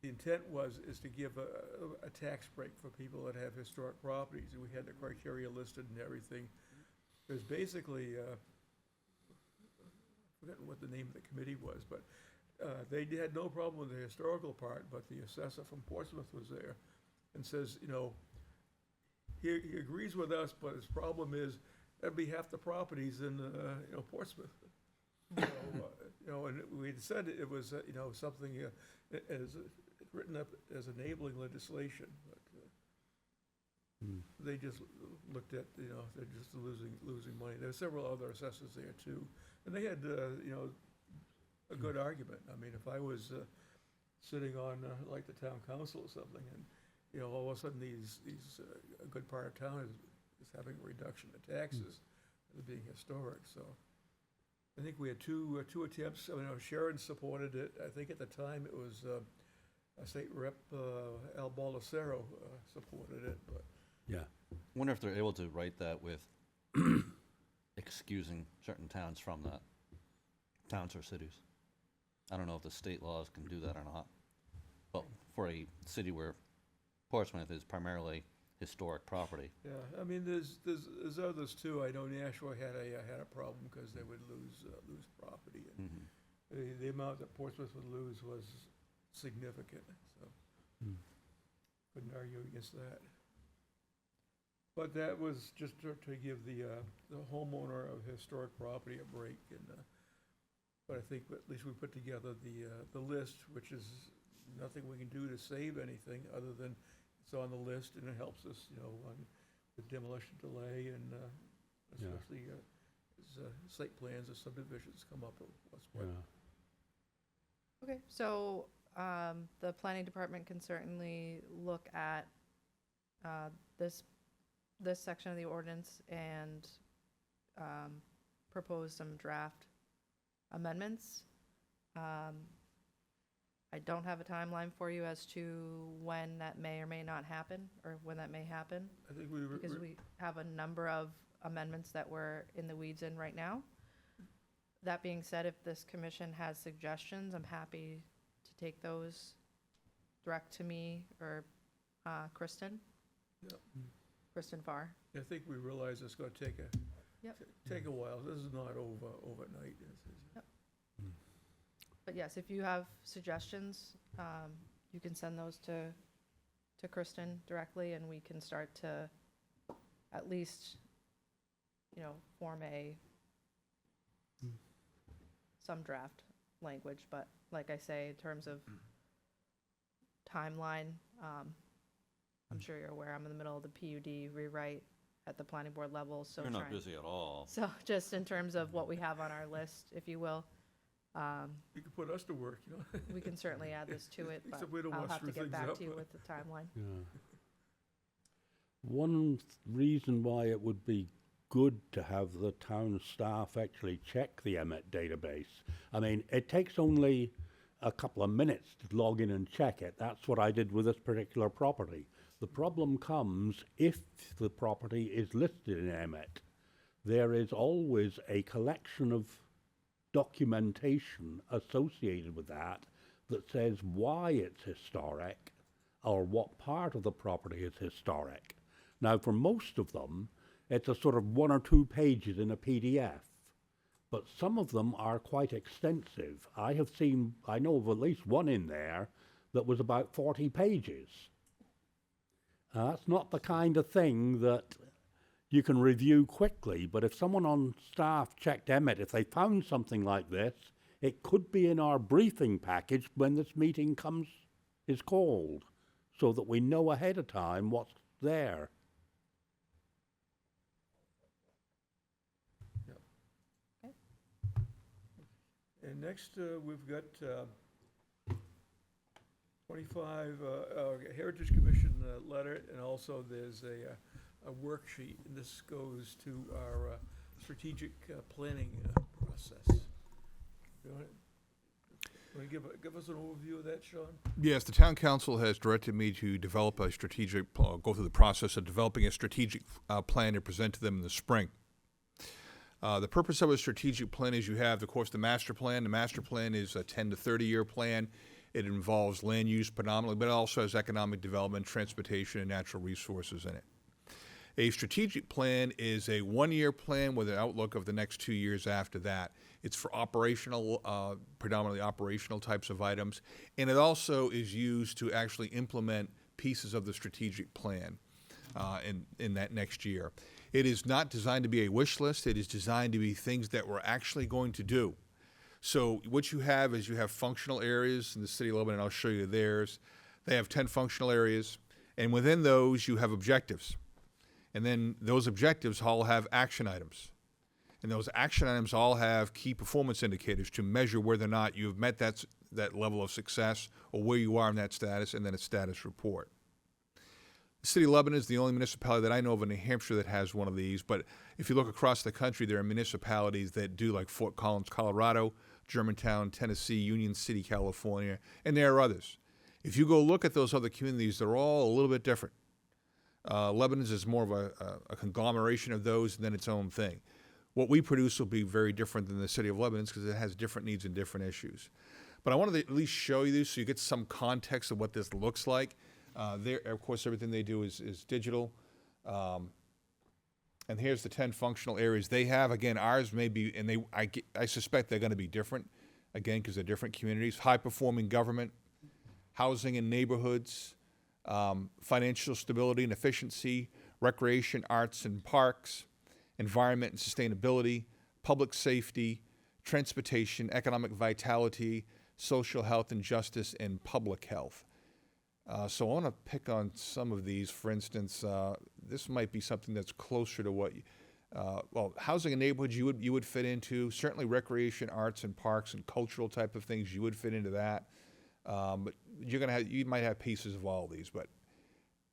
the intent is to give a tax break for people that have historic properties, and we had the criteria listed and everything. There's basically, forgotten what the name of the committee was, but they had no problem with the historical part, but the assessor from Portsmouth was there and says, you know, he agrees with us, but his problem is that'd be half the properties in, you know, Portsmouth. So, you know, and we had said it was, you know, something as written up as enabling legislation, but They just looked at, you know, they're just losing money. There were several other assessors there too, and they had, you know, a good argument. I mean, if I was sitting on, like, the town council or something, and, you know, all of a sudden a good part of town is having a reduction in taxes, being historic, so. I think we had two attempts. I mean, Sharon supported it. I think at the time it was a state rep, Al Baldessero, supported it, but. Yeah. Wonder if they're able to write that with excusing certain towns from that, towns or cities. I don't know if the state laws can do that or not. But for a city where Portsmouth is primarily historic property, Yeah, I mean, there's others too. I know Nashua had a problem because they would lose property. And the amount that Portsmouth would lose was significant, so couldn't argue against that. But that was just to give the homeowner of historic property a break, and but I think at least we put together the list, which is nothing we can do to save anything other than it's on the list, and it helps us, you know, on the demolition delay, and Yeah. especially as site plans or subdivisions come up. Yeah. Okay, so the planning department can certainly look at this section of the ordinance and propose some draft amendments. I don't have a timeline for you as to when that may or may not happen, or when that may happen, I think we because we have a number of amendments that we're in the weeds in right now. That being said, if this commission has suggestions, I'm happy to take those direct to me or Kristen. Yep. Kristen Farr. I think we realize it's gonna take Yep. take a while. This is not overnight. But yes, if you have suggestions, you can send those to Kristen directly, and we can start to at least, you know, form some draft language. But like I say, in terms of timeline, I'm sure you're aware, I'm in the middle of the PUD rewrite at the planning board level, so you're not trying- busy at all. So just in terms of what we have on our list, if you will, You can put us to work, you know? we can certainly add this to it, but Except we don't I'll wanna have to screw get things back up. to you with the timeline. Yeah. One reason why it would be good to have the town staff actually check the Emmet database. I mean, it takes only a couple of minutes to log in and check it. That's what I did with this particular property. The problem comes if the property is listed in Emmet. There is always a collection of documentation associated with that that says why it's historic or what part of the property is historic. Now, for most of them, it's a sort of 1 or 2 pages in a PDF, but some of them are quite extensive. I know of at least one in there that was about 40 pages. That's not the kind of thing that you can review quickly, but if someone on staff checked Emmet, if they found something like this, it could be in our briefing package when this meeting is called, so that we know ahead of time what's there. And next, we've got 25 Heritage Commission letter, and also there's a worksheet, and this goes to our strategic planning process. You want to give us an overview of that, Sean? Yes, the town council has directed me to develop a strategic, go through the process of developing a strategic plan to present to them in the spring. The purpose of a strategic plan is you have, of course, the master plan. The master plan is a 10 to 30-year plan. It involves land use predominantly, but it also has economic development, transportation, and natural resources in it. A strategic plan is a 1-year plan with an outlook of the next 2 years after that. It's for operational, predominantly operational types of items, and it also is used to actually implement pieces of the strategic plan in that next year. It is not designed to be a wish list. It is designed to be things that we're actually going to do. So what you have is you have functional areas in the city of Lebanon, and I'll show you theirs. They have 10 functional areas, and within those you have objectives. And then those objectives all have action items. And those action items all have key performance indicators to measure whether or not you've met that level of success or where you are in that status, and then a status report. The City of Lebanon is the only municipality that I know of in New Hampshire that has one of these, but if you look across the country, there are municipalities that do, like Fort Collins, Colorado, Germantown, Tennessee, Union City, California, and there are others. If you go look at those other communities, they're all a little bit different. Lebanon's is more of a conglomeration of those and then its own thing. What we produce will be very different than the City of Lebanon's because it has different needs and different issues. But I wanted to at least show you this so you get some context of what this looks like. Of course, everything they do is digital. And here's the 10 functional areas they have. Again, ours may be, and I suspect they're going to be different, again, because they're different communities. High-performing government, housing and neighborhoods, financial stability and efficiency, recreation, arts and parks, environment and sustainability, public safety, transportation, economic vitality, social health and justice, and public health. So I want to pick on some of these. For instance, this might be something that's closer to what, well, housing and neighborhoods you would fit into. Certainly recreation, arts and parks and cultural type of things, you would fit into that. But you might have pieces of all of these, but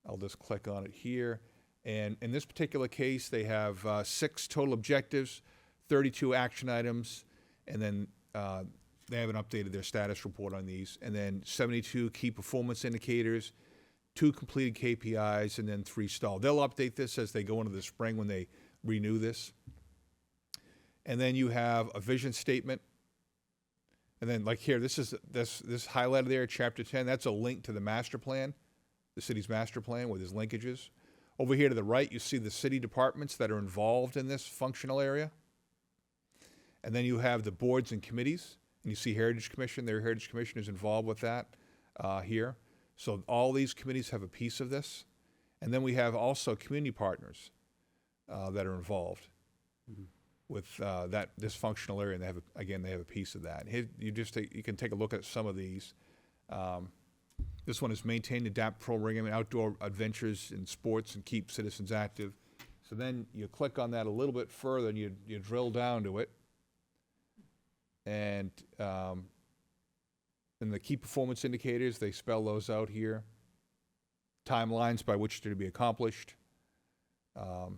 I'll just click on it here. And in this particular case, they have 6 total objectives, 32 action items, and then they haven't updated their status report on these, and then 72 key performance indicators, 2 completed KPIs, and then 3 stalled. They'll update this as they go into the spring when they renew this. And then you have a vision statement. And then like here, this highlighted there, chapter 10, that's a link to the master plan, the city's master plan with its linkages. Over here to the right, you see the city departments that are involved in this functional area. And then you have the boards and committees. And you see Heritage Commission, their Heritage Commission is involved with that here. So all these committees have a piece of this. And then we have also community partners that are involved with this functional area. And they have a piece of that. Here, you can take a look at some of these. This one is maintain, adapt program and outdoor adventures in sports and keep citizens active. So then you click on that a little bit further and you drill down to it. And the key performance indicators, they spell those out here. Timelines by which they're to be accomplished. And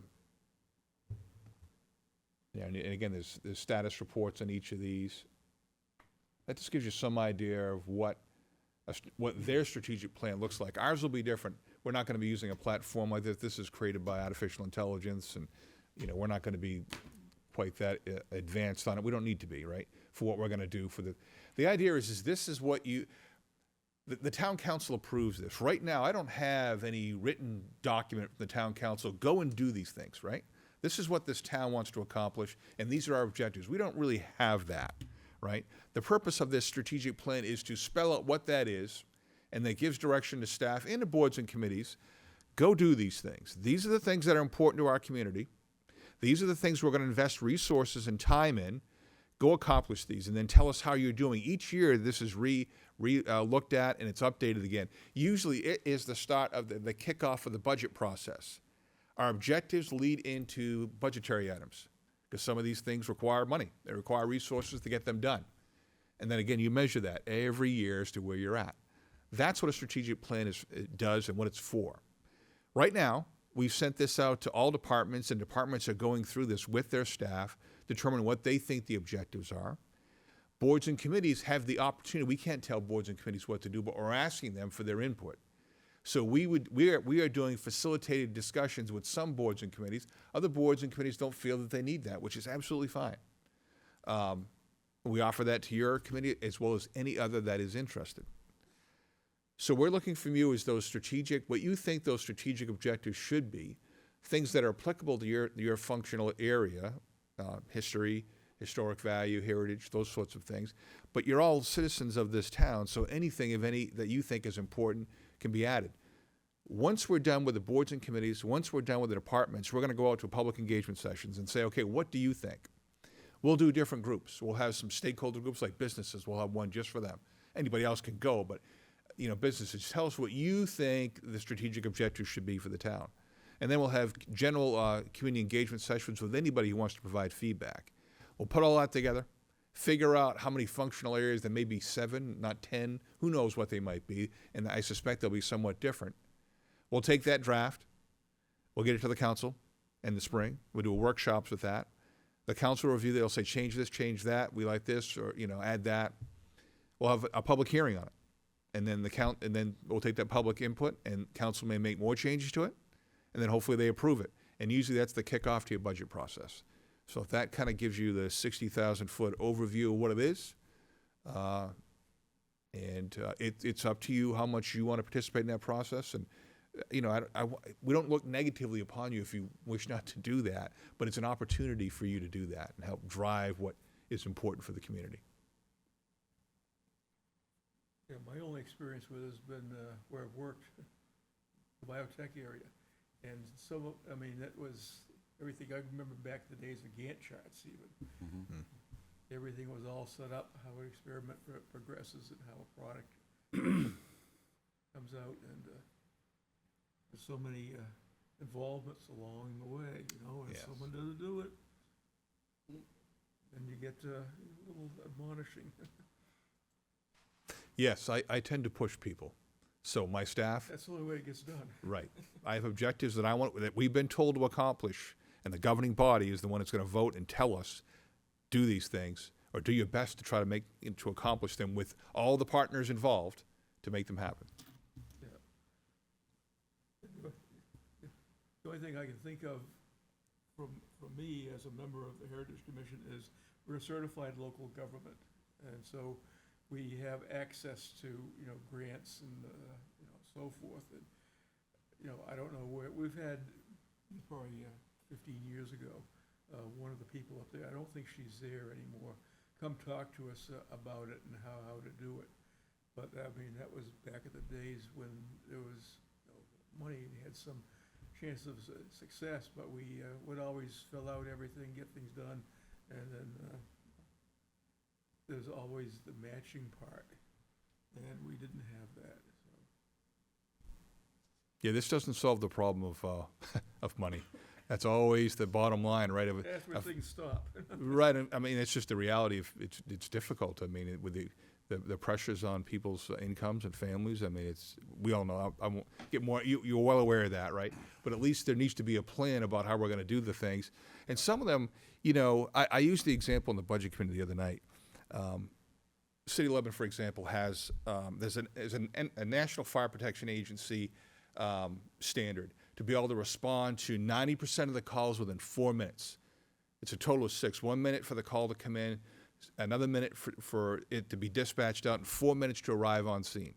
again, there's status reports on each of these. That just gives you some idea of what their strategic plan looks like. Ours will be different. We're not going to be using a platform like this. This is created by artificial intelligence, and we're not going to be quite that advanced on it. We don't need to be, right, for what we're going to do. The idea is this is what the town council approves this. Right now, I don't have any written document from the town council, go and do these things, right? This is what this town wants to accomplish, and these are our objectives. We don't really have that, right? The purpose of this strategic plan is to spell out what that is, and that gives direction to staff and to boards and committees. Go do these things. These are the things that are important to our community. These are the things we're going to invest resources and time in. Go accomplish these, and then tell us how you're doing. Each year, this is looked at, and it's updated again. Usually, it is the start of the kickoff of the budget process. Our objectives lead into budgetary items, because some of these things require money. They require resources to get them done. And then again, you measure that every year as to where you're at. That's what a strategic plan does and what it's for. Right now, we've sent this out to all departments, and departments are going through this with their staff, determining what they think the objectives are. Boards and committees have the opportunity. We can't tell boards and committees what to do, but we're asking them for their input. So we are doing facilitated discussions with some boards and committees. Other boards and committees don't feel that they need that, which is absolutely fine. We offer that to your committee as well as any other that is interested. So we're looking from you as what you think those strategic objectives should be, things that are applicable to your functional area, history, historic value, heritage, those sorts of things. But you're all citizens of this town, so anything that you think is important can be added. Once we're done with the boards and committees, once we're done with the departments, we're going to go out to public engagement sessions and say, okay, what do you think? We'll do different groups. We'll have some stakeholder groups like businesses. We'll have one just for them. Anybody else can go, but businesses, tell us what you think the strategic objectives should be for the town. And then we'll have general community engagement sessions with anybody who wants to provide feedback. We'll put all that together, figure out how many functional areas, there may be 7, not 10, who knows what they might be, and I suspect they'll be somewhat different. We'll take that draft, we'll get it to the council in the spring, we'll do workshops with that. The council will review that, they'll say, change this, change that, we like this, or, add that. We'll have a public hearing on it. And then and then we'll take that public input, and council may make more changes to it, and then hopefully they approve it. And usually that's the kickoff to your budget process. So if that kind of gives you the 60,000-foot overview of what it is, it's up to you how much you want to participate in that process. And, we don't look negatively upon you if you wish not to do that, but it's an opportunity for you to do that and help drive what is important for the community. Yeah, my only experience with it has been where I've worked, the biotech area. And that was everything. I remember back the days of Gantt charts even. Everything was all set up, how an experiment progresses and how a product comes out. And there's so many involvements along the way, and Yes. someone doesn't do it. And you get a little admonishing. Yes, I tend to push people. So my staff, That's the only way it gets done. right. I have objectives that we've been told to accomplish, and the governing body is the one that's going to vote and tell us, do these things, or do your best to try to accomplish them with all the partners involved to make them happen. The only thing I can think of from me as a member of the Heritage Commission is we're a certified local government. And so we have access to, grants and, so forth. And, I don't know where, we've had probably 15 years ago, one of the people up there, I don't think she's there anymore, come talk to us about it and how to do it. But that was back in the days when there was money and had some chance of success, but we would always fill out everything, get things done, and then there's always the matching part, and we didn't have that. So. Yeah, this doesn't solve the problem of of money. That's always the bottom line, right? That's where things stop. Right. It's just the reality of it's difficult. With the pressures on people's incomes and families. We all know. I won't get more. You're well aware of that, right? But at least there needs to be a plan about how we're going to do the things. And some of them, I used the example in the budget committee the other night. City of Lebanon, for example, has there's a National Fire Protection Agency standard to be able to respond to 90% of the calls within 4 minutes. It's a total of 6. 1 minute for the call to come in, another minute for it to be dispatched out, and 4 minutes to arrive on scene.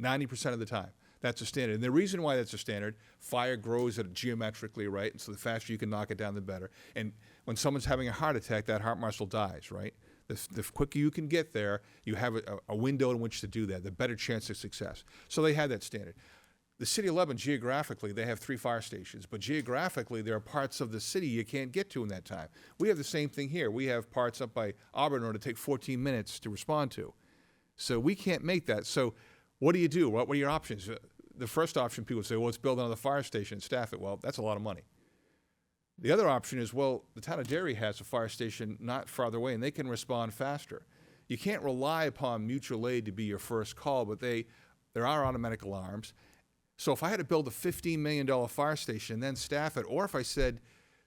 90% of the time. That's a standard. And the reason why that's a standard, fire grows at geometrically, right? And so the faster you can knock it down, the better. And when someone's having a heart attack, that heart muscle dies, right? The quicker you can get there, you have a window in which to do that, the better chance of success. So they had that standard. The city of Lebanon, geographically, they have 3 fire stations, but geographically, there are parts of the city you can't get to in that time. We have the same thing here. We have parts up by Auburn that take 14 minutes to respond to. So we can't make that. So what do you do? What are your options? The first option, people say, well, let's build another fire station and staff it. Well, that's a lot of money. The other option is, well, the town of Derry has a fire station not farther away, and they can respond faster. You can't rely upon mutual aid to be your first call, but there are automatic alarms. So if I had to build a $15 million fire station and then staff it, or if I said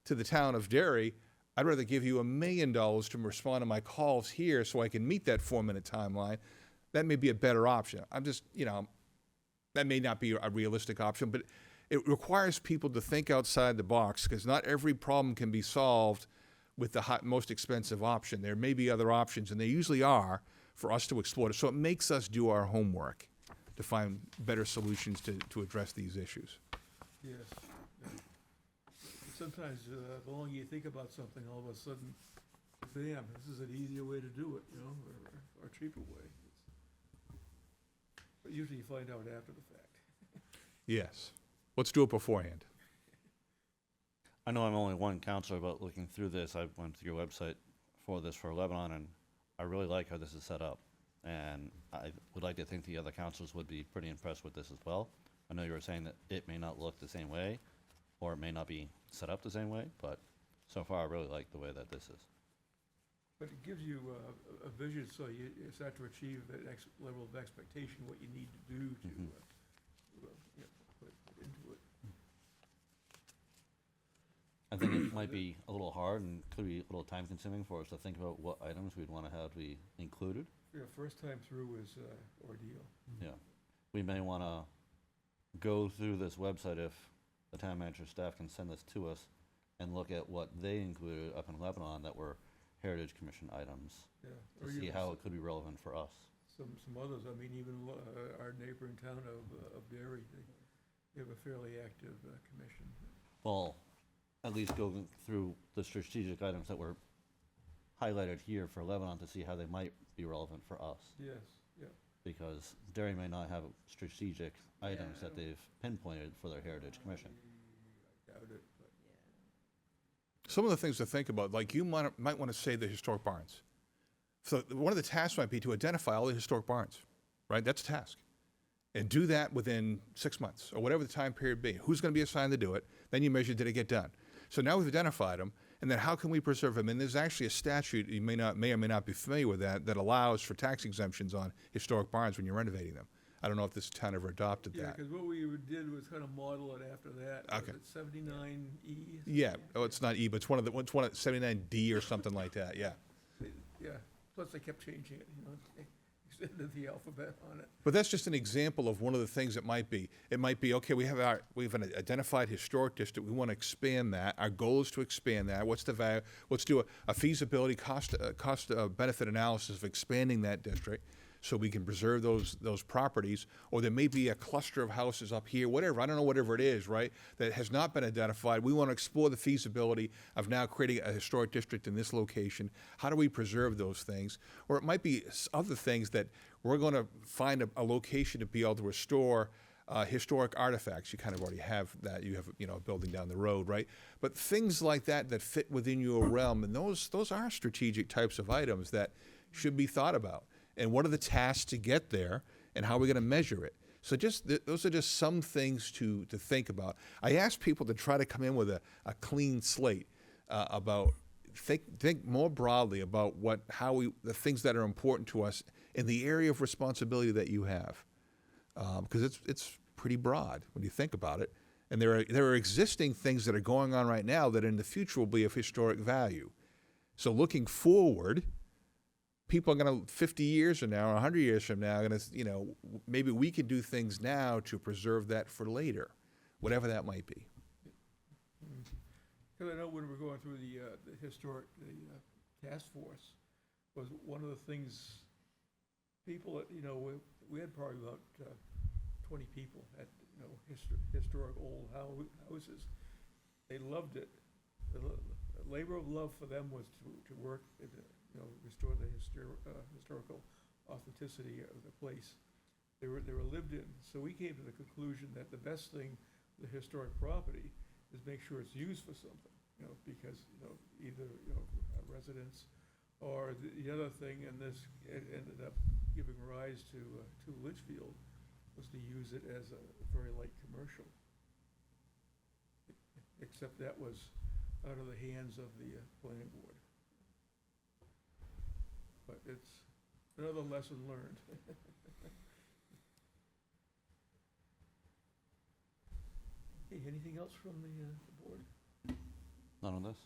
to the town of Derry, I'd rather give you $1 million to respond to my calls here so I can meet that 4-minute timeline, that may be a better option. That may not be a realistic option, but it requires people to think outside the box, because not every problem can be solved with the most expensive option. There may be other options, and they usually are, for us to explore it. So it makes us do our homework to find better solutions to address these issues. Yes. Yeah. Sometimes the longer you think about something, all of a sudden, bam, this is an easier way to do it, or a cheaper way. But usually you find out after the fact. Yes. Let's do it beforehand. I know I'm only one counselor, but looking through this, I went to your website for Lebanon, and I really like how this is set up. And I would like to think the other counselors would be pretty impressed with this as well. I know you were saying that it may not look the same way, or it may not be set up the same way, but so far I really like the way that this is. But it gives you a vision, so you start to achieve that level of expectation, what you need to do to, Mhm. put into it. I think it might be a little hard and could be a little time consuming for us to think about what items we'd want to have to be included. Yeah, first time through is ordeal. Yeah. We may want to go through this website if the town manager staff can send this to us and look at what they included up in Lebanon that were Heritage Commission items Yeah. to Or see even how it could be relevant for us. some others, I mean, even our neighboring town of Derry, they have a fairly active commission. Well, at least go through the strategic items that were highlighted here for Lebanon to see how they might be relevant for us. Yes, yeah. Because Derry may not have strategic items that they've pinpointed for their Heritage Commission. I doubt it, but. Some of the things to think about, like you might want to say the historic barns. So one of the tasks might be to identify all the historic barns, right? That's a task. And do that within 6 months or whatever the time period be. Who's going to be assigned to do it? Then you measure, did it get done? So now we've identified them, and then how can we preserve them? And there's actually a statute, you may or may not be familiar with that allows for tax exemptions on historic barns when you're renovating them. I don't know if this town ever adopted Yeah, that. because what we did was kind of model it after that. Okay. Was it 79E? Yeah, oh, it's not E, but it's one of 79D or something like that, yeah. Yeah, plus they kept changing it, they extended the alphabet on it. But that's just an example of one of the things it might be. It might be, okay, we have an identified historic district, we want to expand that. Our goal is to expand that. What's the value? Let's do a feasibility cost benefit analysis of expanding that district so we can preserve those properties. Or there may be a cluster of houses up here, whatever, I don't know, whatever it is, right, that has not been identified. We want to explore the feasibility of now creating a historic district in this location. How do we preserve those things? Or it might be other things that we're going to find a location to be able to restore historic artifacts. You kind of already have that. You have, a building down the road, right? But things like that fit within your realm, and those are strategic types of items that should be thought about. And what are the tasks to get there, and how are we going to measure it? So those are just some things to think about. I ask people to try to come in with a clean slate about think more broadly about the things that are important to us in the area of responsibility that you have, because it's pretty broad when you think about it. And there are existing things that are going on right now that in the future will be of historic value. So looking forward, people are going to 50 years from now or 100 years from now going to, maybe we can do things now to preserve that for later, whatever that might be. Because I know when we're going through the task force, was one of the things, people, we had probably about 20 people at, historic old houses. They loved it. The labor of love for them was to work, restore the historical authenticity of the place. They were lived in. So we came to the conclusion that the best thing with the historic property is make sure it's used for something, because, either, residents or the other thing, and this ended up giving rise to Litchfield, was to use it as a very light commercial. Except that was out of the hands of the planning board. But it's another lesson learned. Hey, anything else from the board, None on this?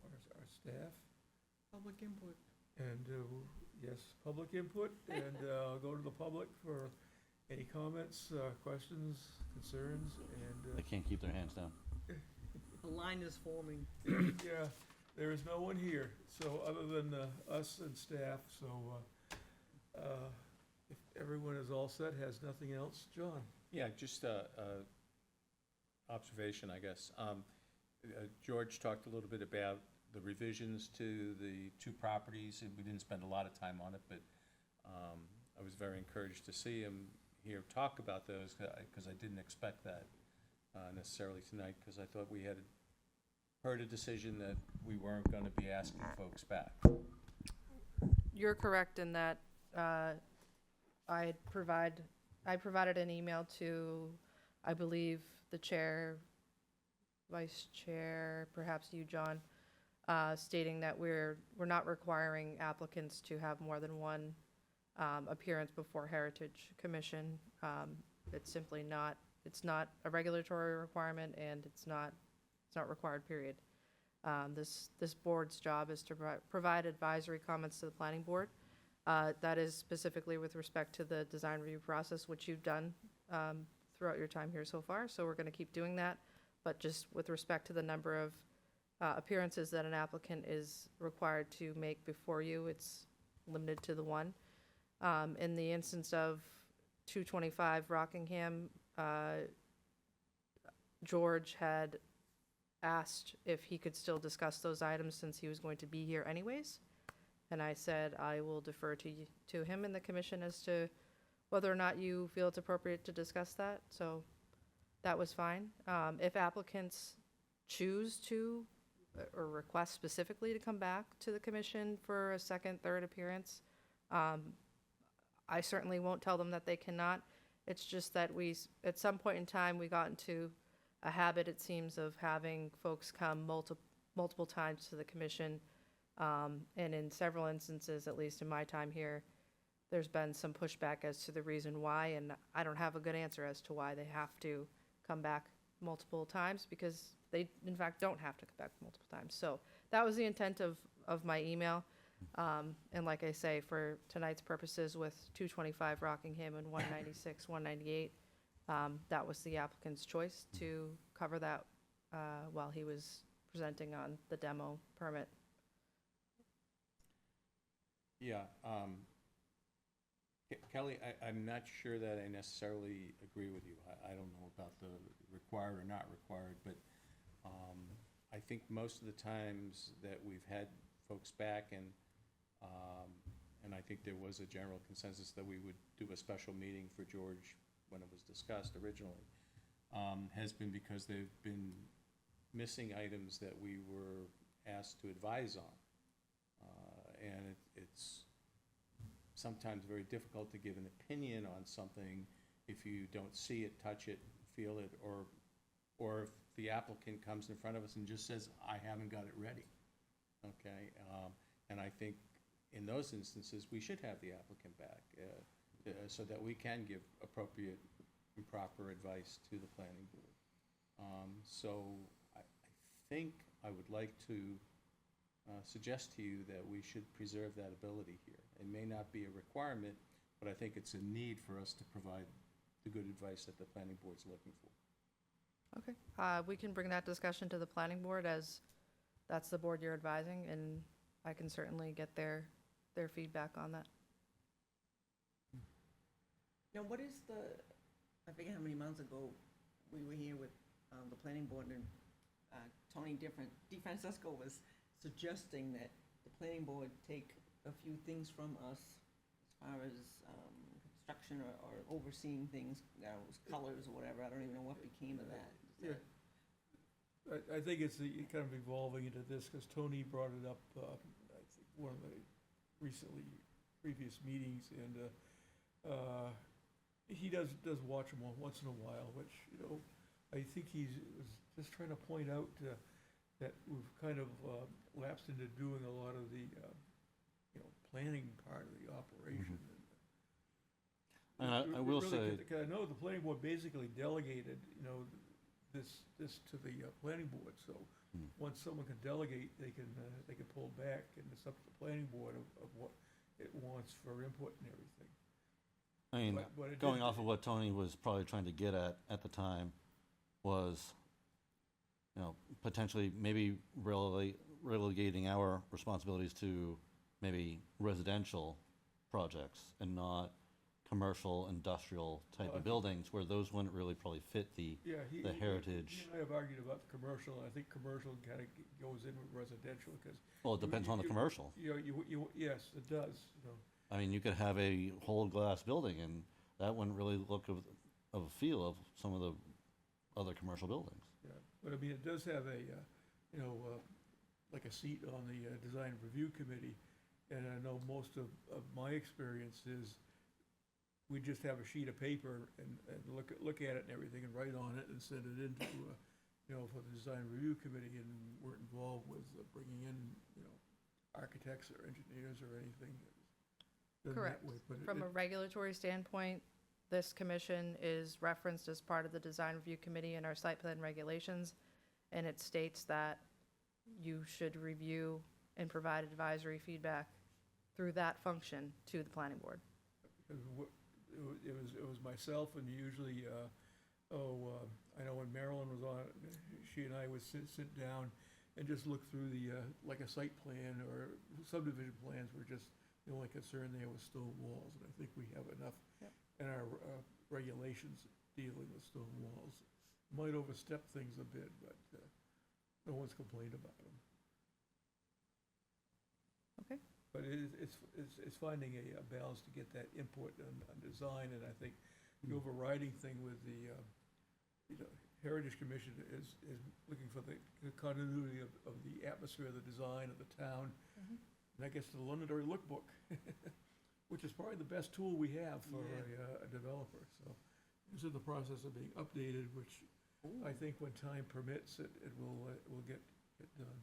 our staff? Public input. And, yes, public input, and I'll go to the public for any comments, questions, concerns, They and, can't keep their hands down. A line is forming. yeah, there is no one here, so, other than us and staff, so, if everyone is all set, has nothing else, John? Yeah, just a observation, I guess. George talked a little bit about the revisions to the two properties, and we didn't spend a lot of time on it, but I was very encouraged to see him here talk about those, because I didn't expect that necessarily tonight, because I thought we had heard a decision that we weren't going to be asking folks back. You're correct in that I provided an email to, I believe, the chair Vice Chair, perhaps you, John, stating that we're not requiring applicants to have more than one appearance before Heritage Commission. It's simply not, it's not a regulatory requirement, and it's not required, period. This board's job is to provide advisory comments to the planning board. That is specifically with respect to the design review process, which you've done throughout your time here so far, so we're gonna keep doing that. But just with respect to the number of appearances that an applicant is required to make before you, it's limited to the one. In the instance of 225 Rockingham, George had asked if he could still discuss those items since he was going to be here anyways. And I said, I will defer to him and the commission as to whether or not you feel it's appropriate to discuss that. So that was fine. If applicants choose to or request specifically to come back to the commission for a second, third appearance, I certainly won't tell them that they cannot. It's just that at some point in time, we got into a habit, it seems, of having folks come multiple times to the commission. And in several instances, at least in my time here, there's been some pushback as to the reason why, and I don't have a good answer as to why they have to come back multiple times, because they, in fact, don't have to come back multiple times. So that was the intent of my email. And like I say, for tonight's purposes with 225 Rockingham and 196, 198, that was the applicant's choice to cover that while he was presenting on the demo permit. Yeah, Kelly, I'm not sure that I necessarily agree with you. I don't know about the required or not required, but I think most of the times that we've had folks back, and I think there was a general consensus that we would do a special meeting for George when it was discussed originally, has been because they've been missing items that we were asked to advise on. And it's sometimes very difficult to give an opinion on something if you don't see it, touch it, feel it, or if the applicant comes in front of us and just says, I haven't got it ready, okay? And I think in those instances, we should have the applicant back so that we can give appropriate and proper advice to the planning board. So I think I would like to suggest to you that we should preserve that ability here. It may not be a requirement, but I think it's a need for us to provide the good advice that the planning board's looking for. Okay, we can bring that discussion to the planning board, as that's the board you're advising, and I can certainly get their feedback on that. Now, what is I forget how many months ago we were here with the planning board, and Tony DeFrancesco was suggesting that the planning board take a few things from us as far as construction or overseeing things, colors or whatever. I don't even know what became of that. Yeah. I think it's kind of evolving into this, because Tony brought it up, I think, one of the previous meetings, and he does watch them once in a while, which, I think was just trying to point out that we've kind of lapsed into doing a lot of the, planning part of the operation. And I will say, I know the planning board basically delegated, this to the planning board, so once someone can delegate, they can pull back, and it's up to the planning board of what it wants for input and everything. I mean, But it going did- off of what Tony was probably trying to get at the time was, potentially maybe relegating our responsibilities to maybe residential projects and not commercial, industrial type Well, of buildings, where those wouldn't really probably fit the heritage. He and I have argued about the commercial, and I think commercial kind of goes in with residential, because. Well, it depends on the commercial. Yes, it does, I mean, you could have a whole glass building, and that wouldn't really look of a feel of some of the other commercial buildings. Yeah, but I mean, it does have like a seat on the design review committee, and I know most of my experience is we just have a sheet of paper and look at it and everything and write on it and send it into for the design review committee and weren't involved with bringing in, architects or engineers or anything. Done that Correct. way, but From a regulatory standpoint, this commission is referenced as part of the design review committee in our site plan regulations, and it states that you should review and provide advisory feedback through that function to the planning board. It was myself and usually, I know when Marilyn was on, she and I would sit down and just look through like a site plan or subdivision plans were just, the only concern there was stone walls. And I think we have enough Yep. in our regulations dealing with stone walls. Might overstep things a bit, but no one's complained about them. Okay. But it's finding a balance to get that input on design, and I think the overriding thing with the, Heritage Commission is looking for the continuity of the atmosphere, the design of the town. Mhm. And that gets to the Londonderry Lookbook, which is probably the best tool we have for Yeah. a developer, so. It's in the process of being updated, which I think when time permits, it will get done.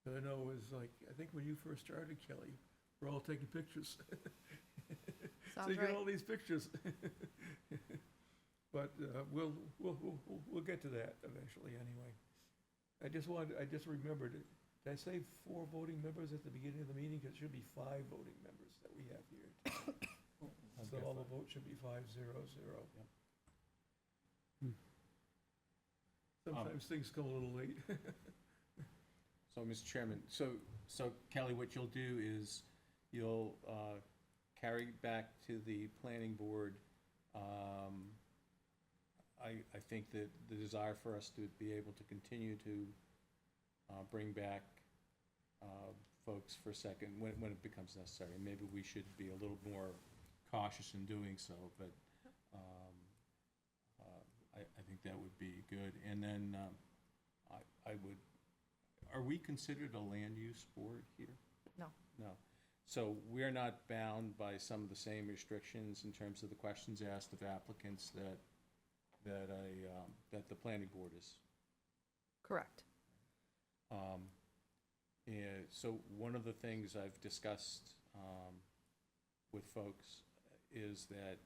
But I know it was like, I think when you first started, Kelly, we're all taking pictures. So Sounds you get right. all these pictures. But we'll get to that eventually anyway. I just remembered, did I say 4 voting members at the beginning of the meeting? 'Cause it should be 5 voting members that we have here. So all the votes should be 5-0-0. Sometimes things come a little late. So, Mr. Chairman, so Kelly, what you'll do is you'll carry back to the planning board, I think that the desire for us to be able to continue to bring back folks for second, when it becomes necessary. Maybe we should be a little more cautious in doing so, but I think that would be good. And then I would, are we considered a land use board here? No. No. So we're not bound by some of the same restrictions in terms of the questions asked of applicants that the planning board is. Correct. And so one of the things I've discussed with folks is that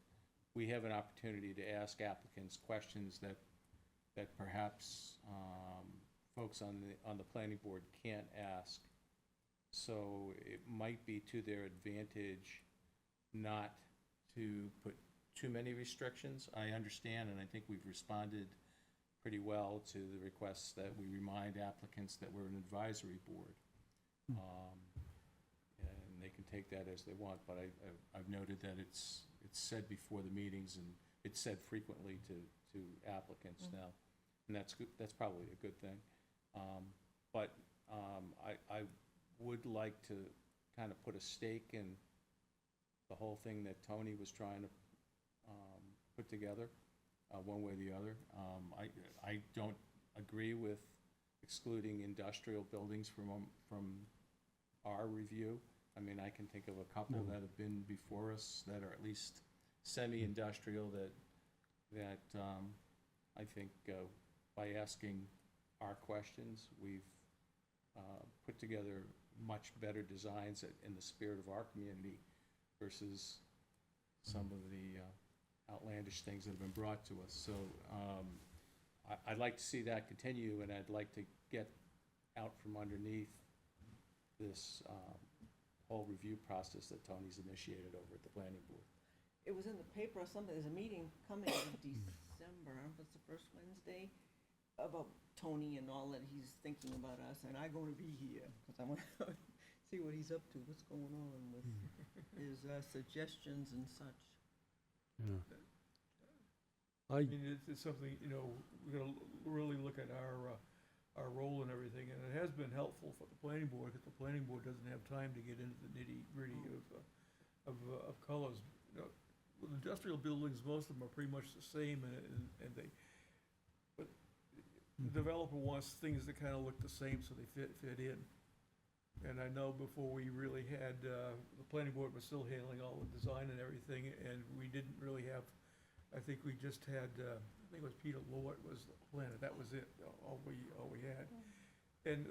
we have an opportunity to ask applicants questions that perhaps folks on the planning board can't ask. So it might be to their advantage not to put too many restrictions. I understand, and I think we've responded pretty well to the requests that we remind applicants that we're an advisory board. And they can take that as they want, but I've noted that it's said before the meetings and it's said frequently to applicants now. And that's good, that's probably a good thing. But I would like to kind of put a stake in the whole thing that Tony was trying to put together, one way or the other. I don't agree with excluding industrial buildings from our review. I mean, I can think of a couple that have been before us that are at least semi-industrial that I think by asking our questions, we've put together much better designs in the spirit of our community versus some of the outlandish things that have been brought to us. So I'd like to see that continue, and I'd like to get out from underneath this whole review process that Tony's initiated over at the planning board. It was in the paper or something, there's a meeting coming in December, I don't know if it's the first Wednesday, about Tony and all that he's thinking about us, and I'm gonna be here, because I want to see what he's up to, what's going on with his suggestions and such. Yeah. I mean, it's something, we're gonna really look at our role and everything, and it has been helpful for the planning board, because the planning board doesn't have time to get into the nitty-gritty of colors. With industrial buildings, most of them are pretty much the same, and but the developer wants things that kind of look the same, so they fit in. And I know before we really had, the planning board was still handling all the design and everything, and we didn't really have, I think we just had think it was Peter Lord was the planner, that was it, all we had. And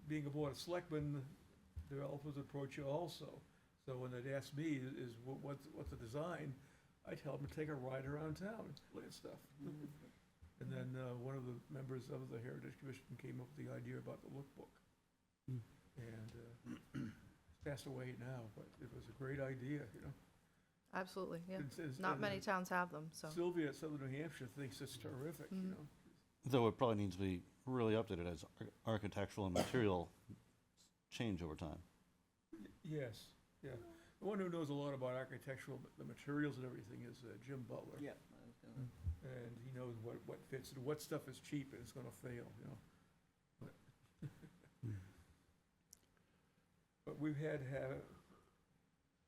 being a board of selectmen, developers approach you also. So when they'd ask me, what's the design, I tell them to take a ride around town, look at stuff. And then one of the members of the Heritage Commission came up with the idea about the lookbook. And he's passed away now, but it was a great idea, you know. Absolutely, yeah. And- Not and, many towns have them, so. Sylvia at Southern New Hampshire thinks it's terrific, you know. Though it probably needs to be really updated as architectural and material change over time. Yes, yeah. The one who knows a lot about architectural, the materials and everything is Jim Butler. Yeah. I was gonna- And he knows what fits and what stuff is cheap and it's gonna fail, you know. But we've had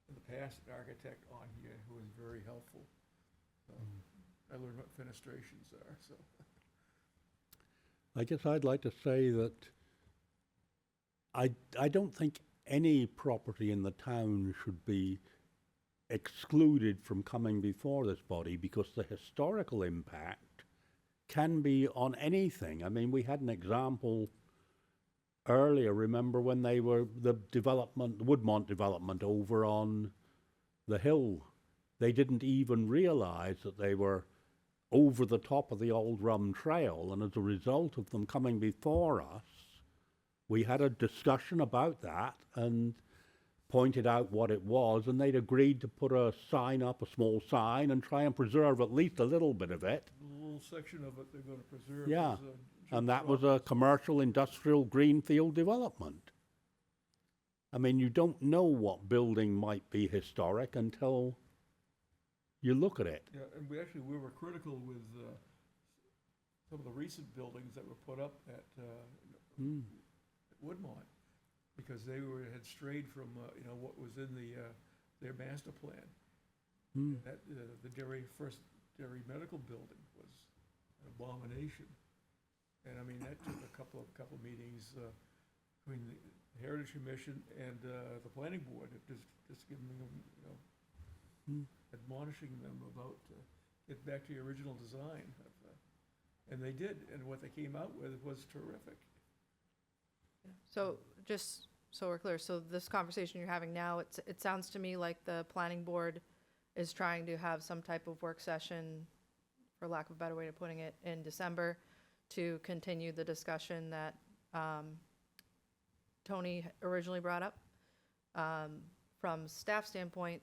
in the past, an architect on here who was very helpful. So I learned what fenestrations are, so. I guess I'd like to say that I don't think any property in the town should be excluded from coming before this body because the historical impact can be on anything. I mean, we had an example earlier, remember when they were the development, the Woodmont development over on the hill. They didn't even realize that they were over the top of the old Rum Trail, and as a result of them coming before us, we had a discussion about that and pointed out what it was, and they'd agreed to put a sign up, a small sign, and try and preserve at least a little bit of it. The little section of it they're gonna preserve. Yeah, is, and that was a commercial industrial greenfield development. I mean, you don't know what building might be historic until you look at it. Yeah, and we were critical with some of the recent buildings that were put up at Woodmont, because they had strayed from, what was in their master plan. That, the first dairy medical building was an abomination. And I mean, that took a couple meetings between the Heritage Commission and the planning board, just giving them, admonishing them about, get back to your original design. And they did, and what they came out with was terrific. So just so we're clear, so this conversation you're having now, it sounds to me like the planning board is trying to have some type of work session, for lack of a better way of putting it, in December to continue the discussion that Tony originally brought up. From staff standpoint,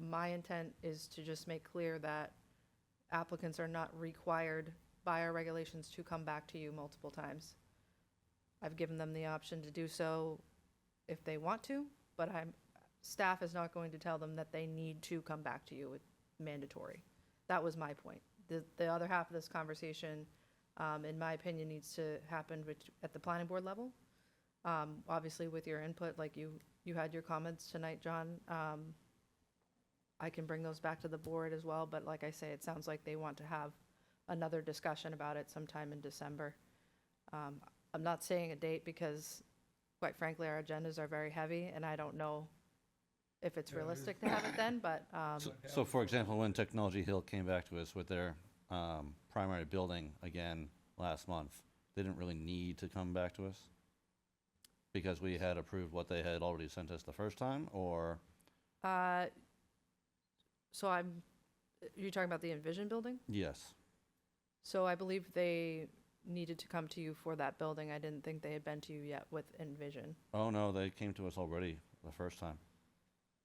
my intent is to just make clear that applicants are not required by our regulations to come back to you multiple times. I've given them the option to do so if they want to, but staff is not going to tell them that they need to come back to you. It's mandatory. That was my point. The other half of this conversation, in my opinion, needs to happen at the planning board level. Obviously, with your input, like you had your comments tonight, John, I can bring those back to the board as well, but like I say, it sounds like they want to have another discussion about it sometime in December. I'm not saying a date because, quite frankly, our agendas are very heavy, and I don't know if it's Yeah, it realistic to have it then, but, So for example, when Technology Hill came back to us with their primary building again last month, they didn't really need to come back to us? Because we had approved what they had already sent us the first time, or? so you're talking about the Envision building? Yes. So I believe they needed to come to you for that building. I didn't think they had been to you yet with Envision. Oh, no, they came to us already the first time.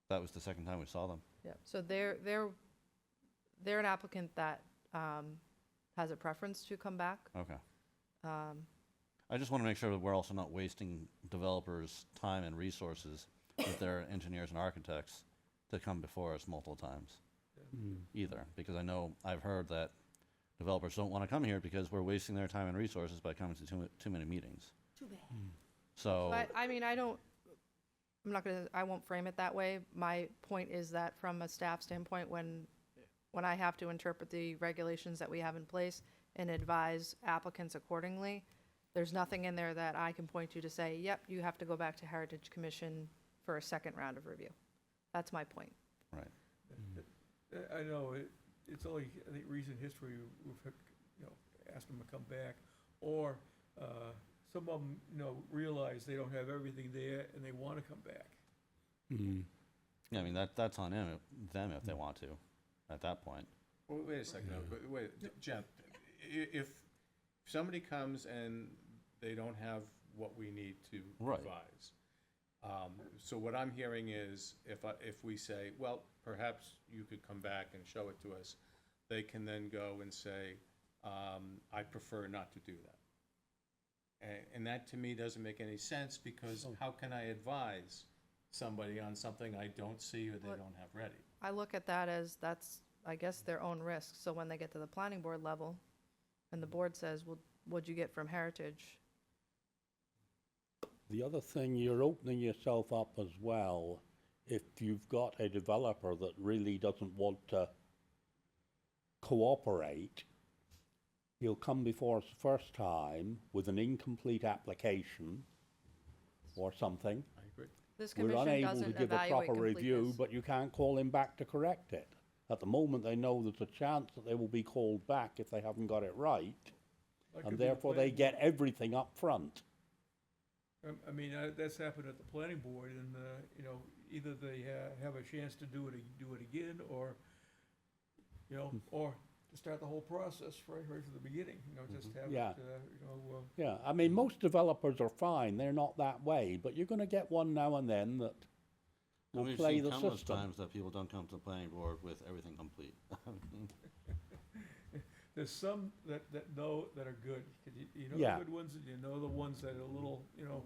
That was the second time we saw them. Yeah, so they're an applicant that has a preference to come back. Okay. Um, I just want to make sure that we're also not wasting developers' time and resources with their engineers and architects to come before us multiple times either. Because I know I've heard that developers don't want to come here because we're wasting their time and resources by coming to too many meetings. Too bad. So, But, I mean, I won't frame it that way. My point is that from a staff standpoint, when I have to interpret the regulations that we have in place and advise applicants accordingly, there's nothing in there that I can point to say, yep, you have to go back to Heritage Commission for a second round of review. That's my point. right. I know, it's only, I think, recent history we've ask them to come back, or, some of them, you know, realize they don't have everything there and they wanna come back. Yeah, I mean, that's on them if they want to, at that point. Well, wait a second, no, but wait, Jen, if somebody comes and they don't have what we need to Right. revise, so what I'm hearing is, if we say, well, perhaps you could come back and show it to us, they can then go and say, I prefer not to do that. And that, to me, doesn't make any sense, because how can I advise somebody on something I don't see or they What- don't have ready? I look at that as that's, I guess, their own risk. So when they get to the planning board level and the board says, well, what'd you get from Heritage? The other thing, you're opening yourself up as well, if you've got a developer that really doesn't want to cooperate, he'll come before us the first time with an incomplete application or something. I agree. This We're commission unable to doesn't give a evaluate proper review, completeness. but you can't call him back to correct it. At the moment, they know there's a chance that they will be called back if they haven't got it right, That could and be the therefore they planning get everything up front. I mean, that's happened at the planning board, and, you know, either they have a chance to do it again, or, you know, or to start the whole process right from the beginning, you know, just have it, Yeah. you know, Yeah, I mean, most developers are fine, they're not that way, but you're gonna get one now and then that will We've play seen the countless system. times that people don't come to the planning board with everything complete. there's some that know, that are good, 'cause you know Yeah. the good ones, and you know the ones that are a little, you know,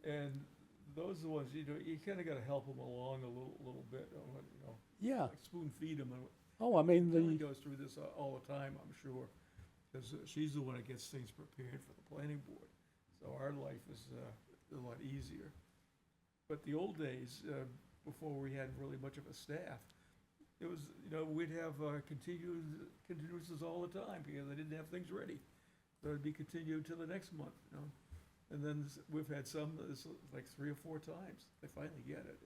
and those are the ones, you know, you kinda gotta help them along a little bit, you know, Yeah, like spoon feed them, and oh, I mean, Kelly the, goes through this all the time, I'm sure, because she's the one that gets things prepared for the planning board. So our life is a lot easier. But the old days, before we had really much of a staff, it was, you know, we'd have continuances all the time because they didn't have things ready. So it'd be continued till the next month, you know? And then we've had some, that's like 3 or 4 times, they finally get it.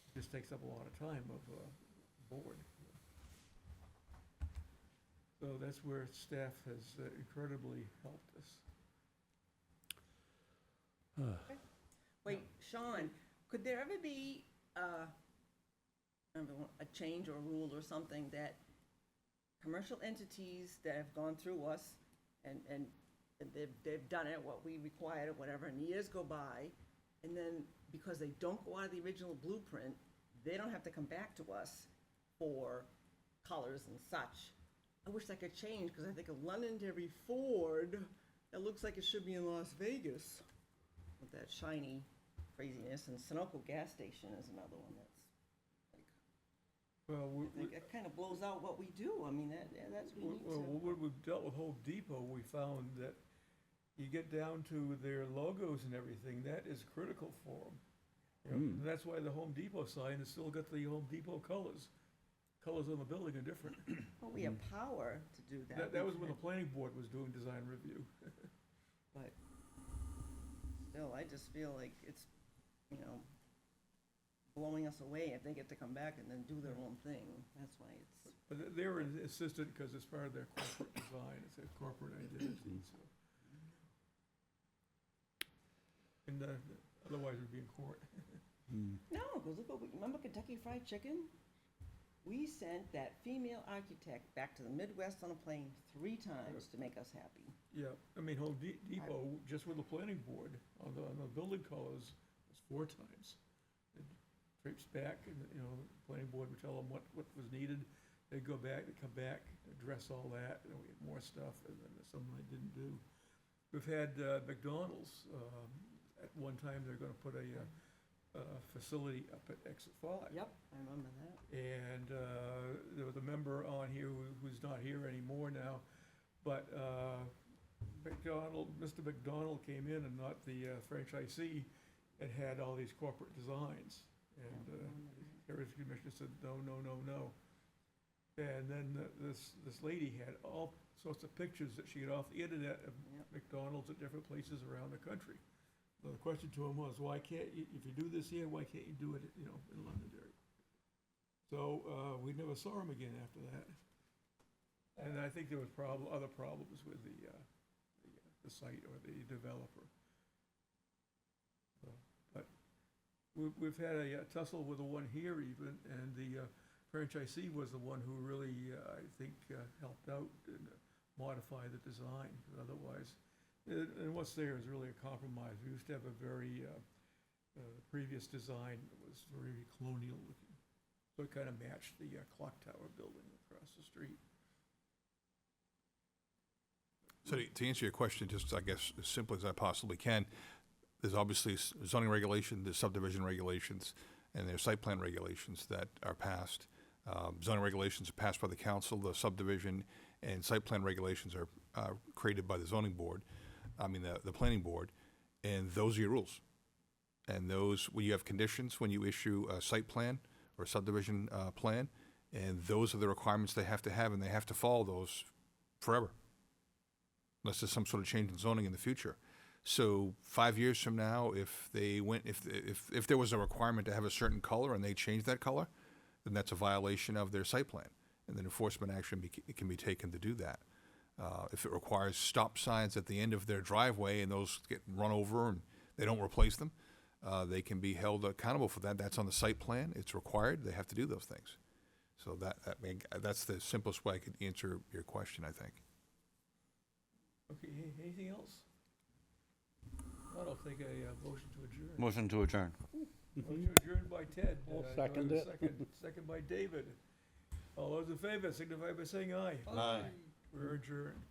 It just takes up a lot of time of board. So that's where staff has incredibly helped us. Wait, Sean, could there ever be, I don't know, a change or rule or something that commercial entities that have gone through us and they've done it, what we required or whatever, and years go by, and then because they don't go out of the original blueprint, they don't have to come back to us for colors and such. I wish that could change, because I think of Londonderry Ford, that looks like it should be in Las Vegas with that shiny craziness, and Sunoco gas station is another one that's, Well, I think it kind of blows out what we do. I mean, that's, we need Well, to. when we've dealt with Home Depot, we found that you get down to their logos and everything, that is critical for them. You know, and that's why the Home Depot sign has still got the Home Depot colors. Colors on the building are different. Well, we have power to do that. That was when the planning board was doing design review. But still, I just feel like it's, you know, blowing us away if they get to come back and then do their own thing. That's why it's, But they're insistent because it's part of their corporate design, it's a corporate identity, so. And otherwise we'd be in court. no, because look, remember Kentucky Fried Chicken? We sent that female architect back to the Midwest on a plane 3 times to make us happy. Yeah, I mean, Home Depot, just with the planning board, on the building colors, was 4 times. They'd traipse back, and, you know, the planning board would tell them what was needed. They'd go back, they'd come back, address all that, and we had more stuff, and then there's something they didn't do. We've had McDonald's, at one time, they're gonna put a facility up at Exit 5. Yep, I remember that. And there was a member on here who's not here anymore now, but Mr. McDonald came in and not the franchisee, and had all these corporate designs. And Heritage Commission said, no, no, no, no. And then this lady had all sorts of pictures that she got off the internet of Yep. McDonald's at different places around the country. So the question to him was, why can't you, if you do this here, why can't you do it, you know, in Londonderry? So, we never saw him again after that. And I think there was other problems with the site or the developer. So, but we've had a tussle with the one here even, and the franchisee was the one who really, I think, helped out and modify the design. Otherwise, and what's there is really a compromise. We used to have a very, previous design that was very colonial looking. So it kind of matched the clock tower building across the street. So to answer your question, just I guess as simply as I possibly can, there's obviously zoning regulation, there's subdivision regulations, and there's site plan regulations that are passed. Zoning regulations are passed by the council, the subdivision and site plan regulations are created by the zoning board, the planning board, and those are your rules. And those, when you have conditions, when you issue a site plan or a subdivision plan, and those are the requirements they have to have, and they have to follow those forever, unless there's some sort of change in zoning in the future. So 5 years from now, if there was a requirement to have a certain color and they changed that color, then that's a violation of their site plan, and then enforcement action can be taken to do that. If it requires stop signs at the end of their driveway and those get run over and they don't replace them, they can be held accountable for that. That's on the site plan. It's required. They have to do those things. So that's the simplest way I could answer your question, I think. Okay, anything else? I don't think a motion to adjourn. Motion to adjourn. Motion adjourned by Ted. I'll Do I have second a it. Second by David. All those in favor signify by saying aye. Aye. We're adjourned.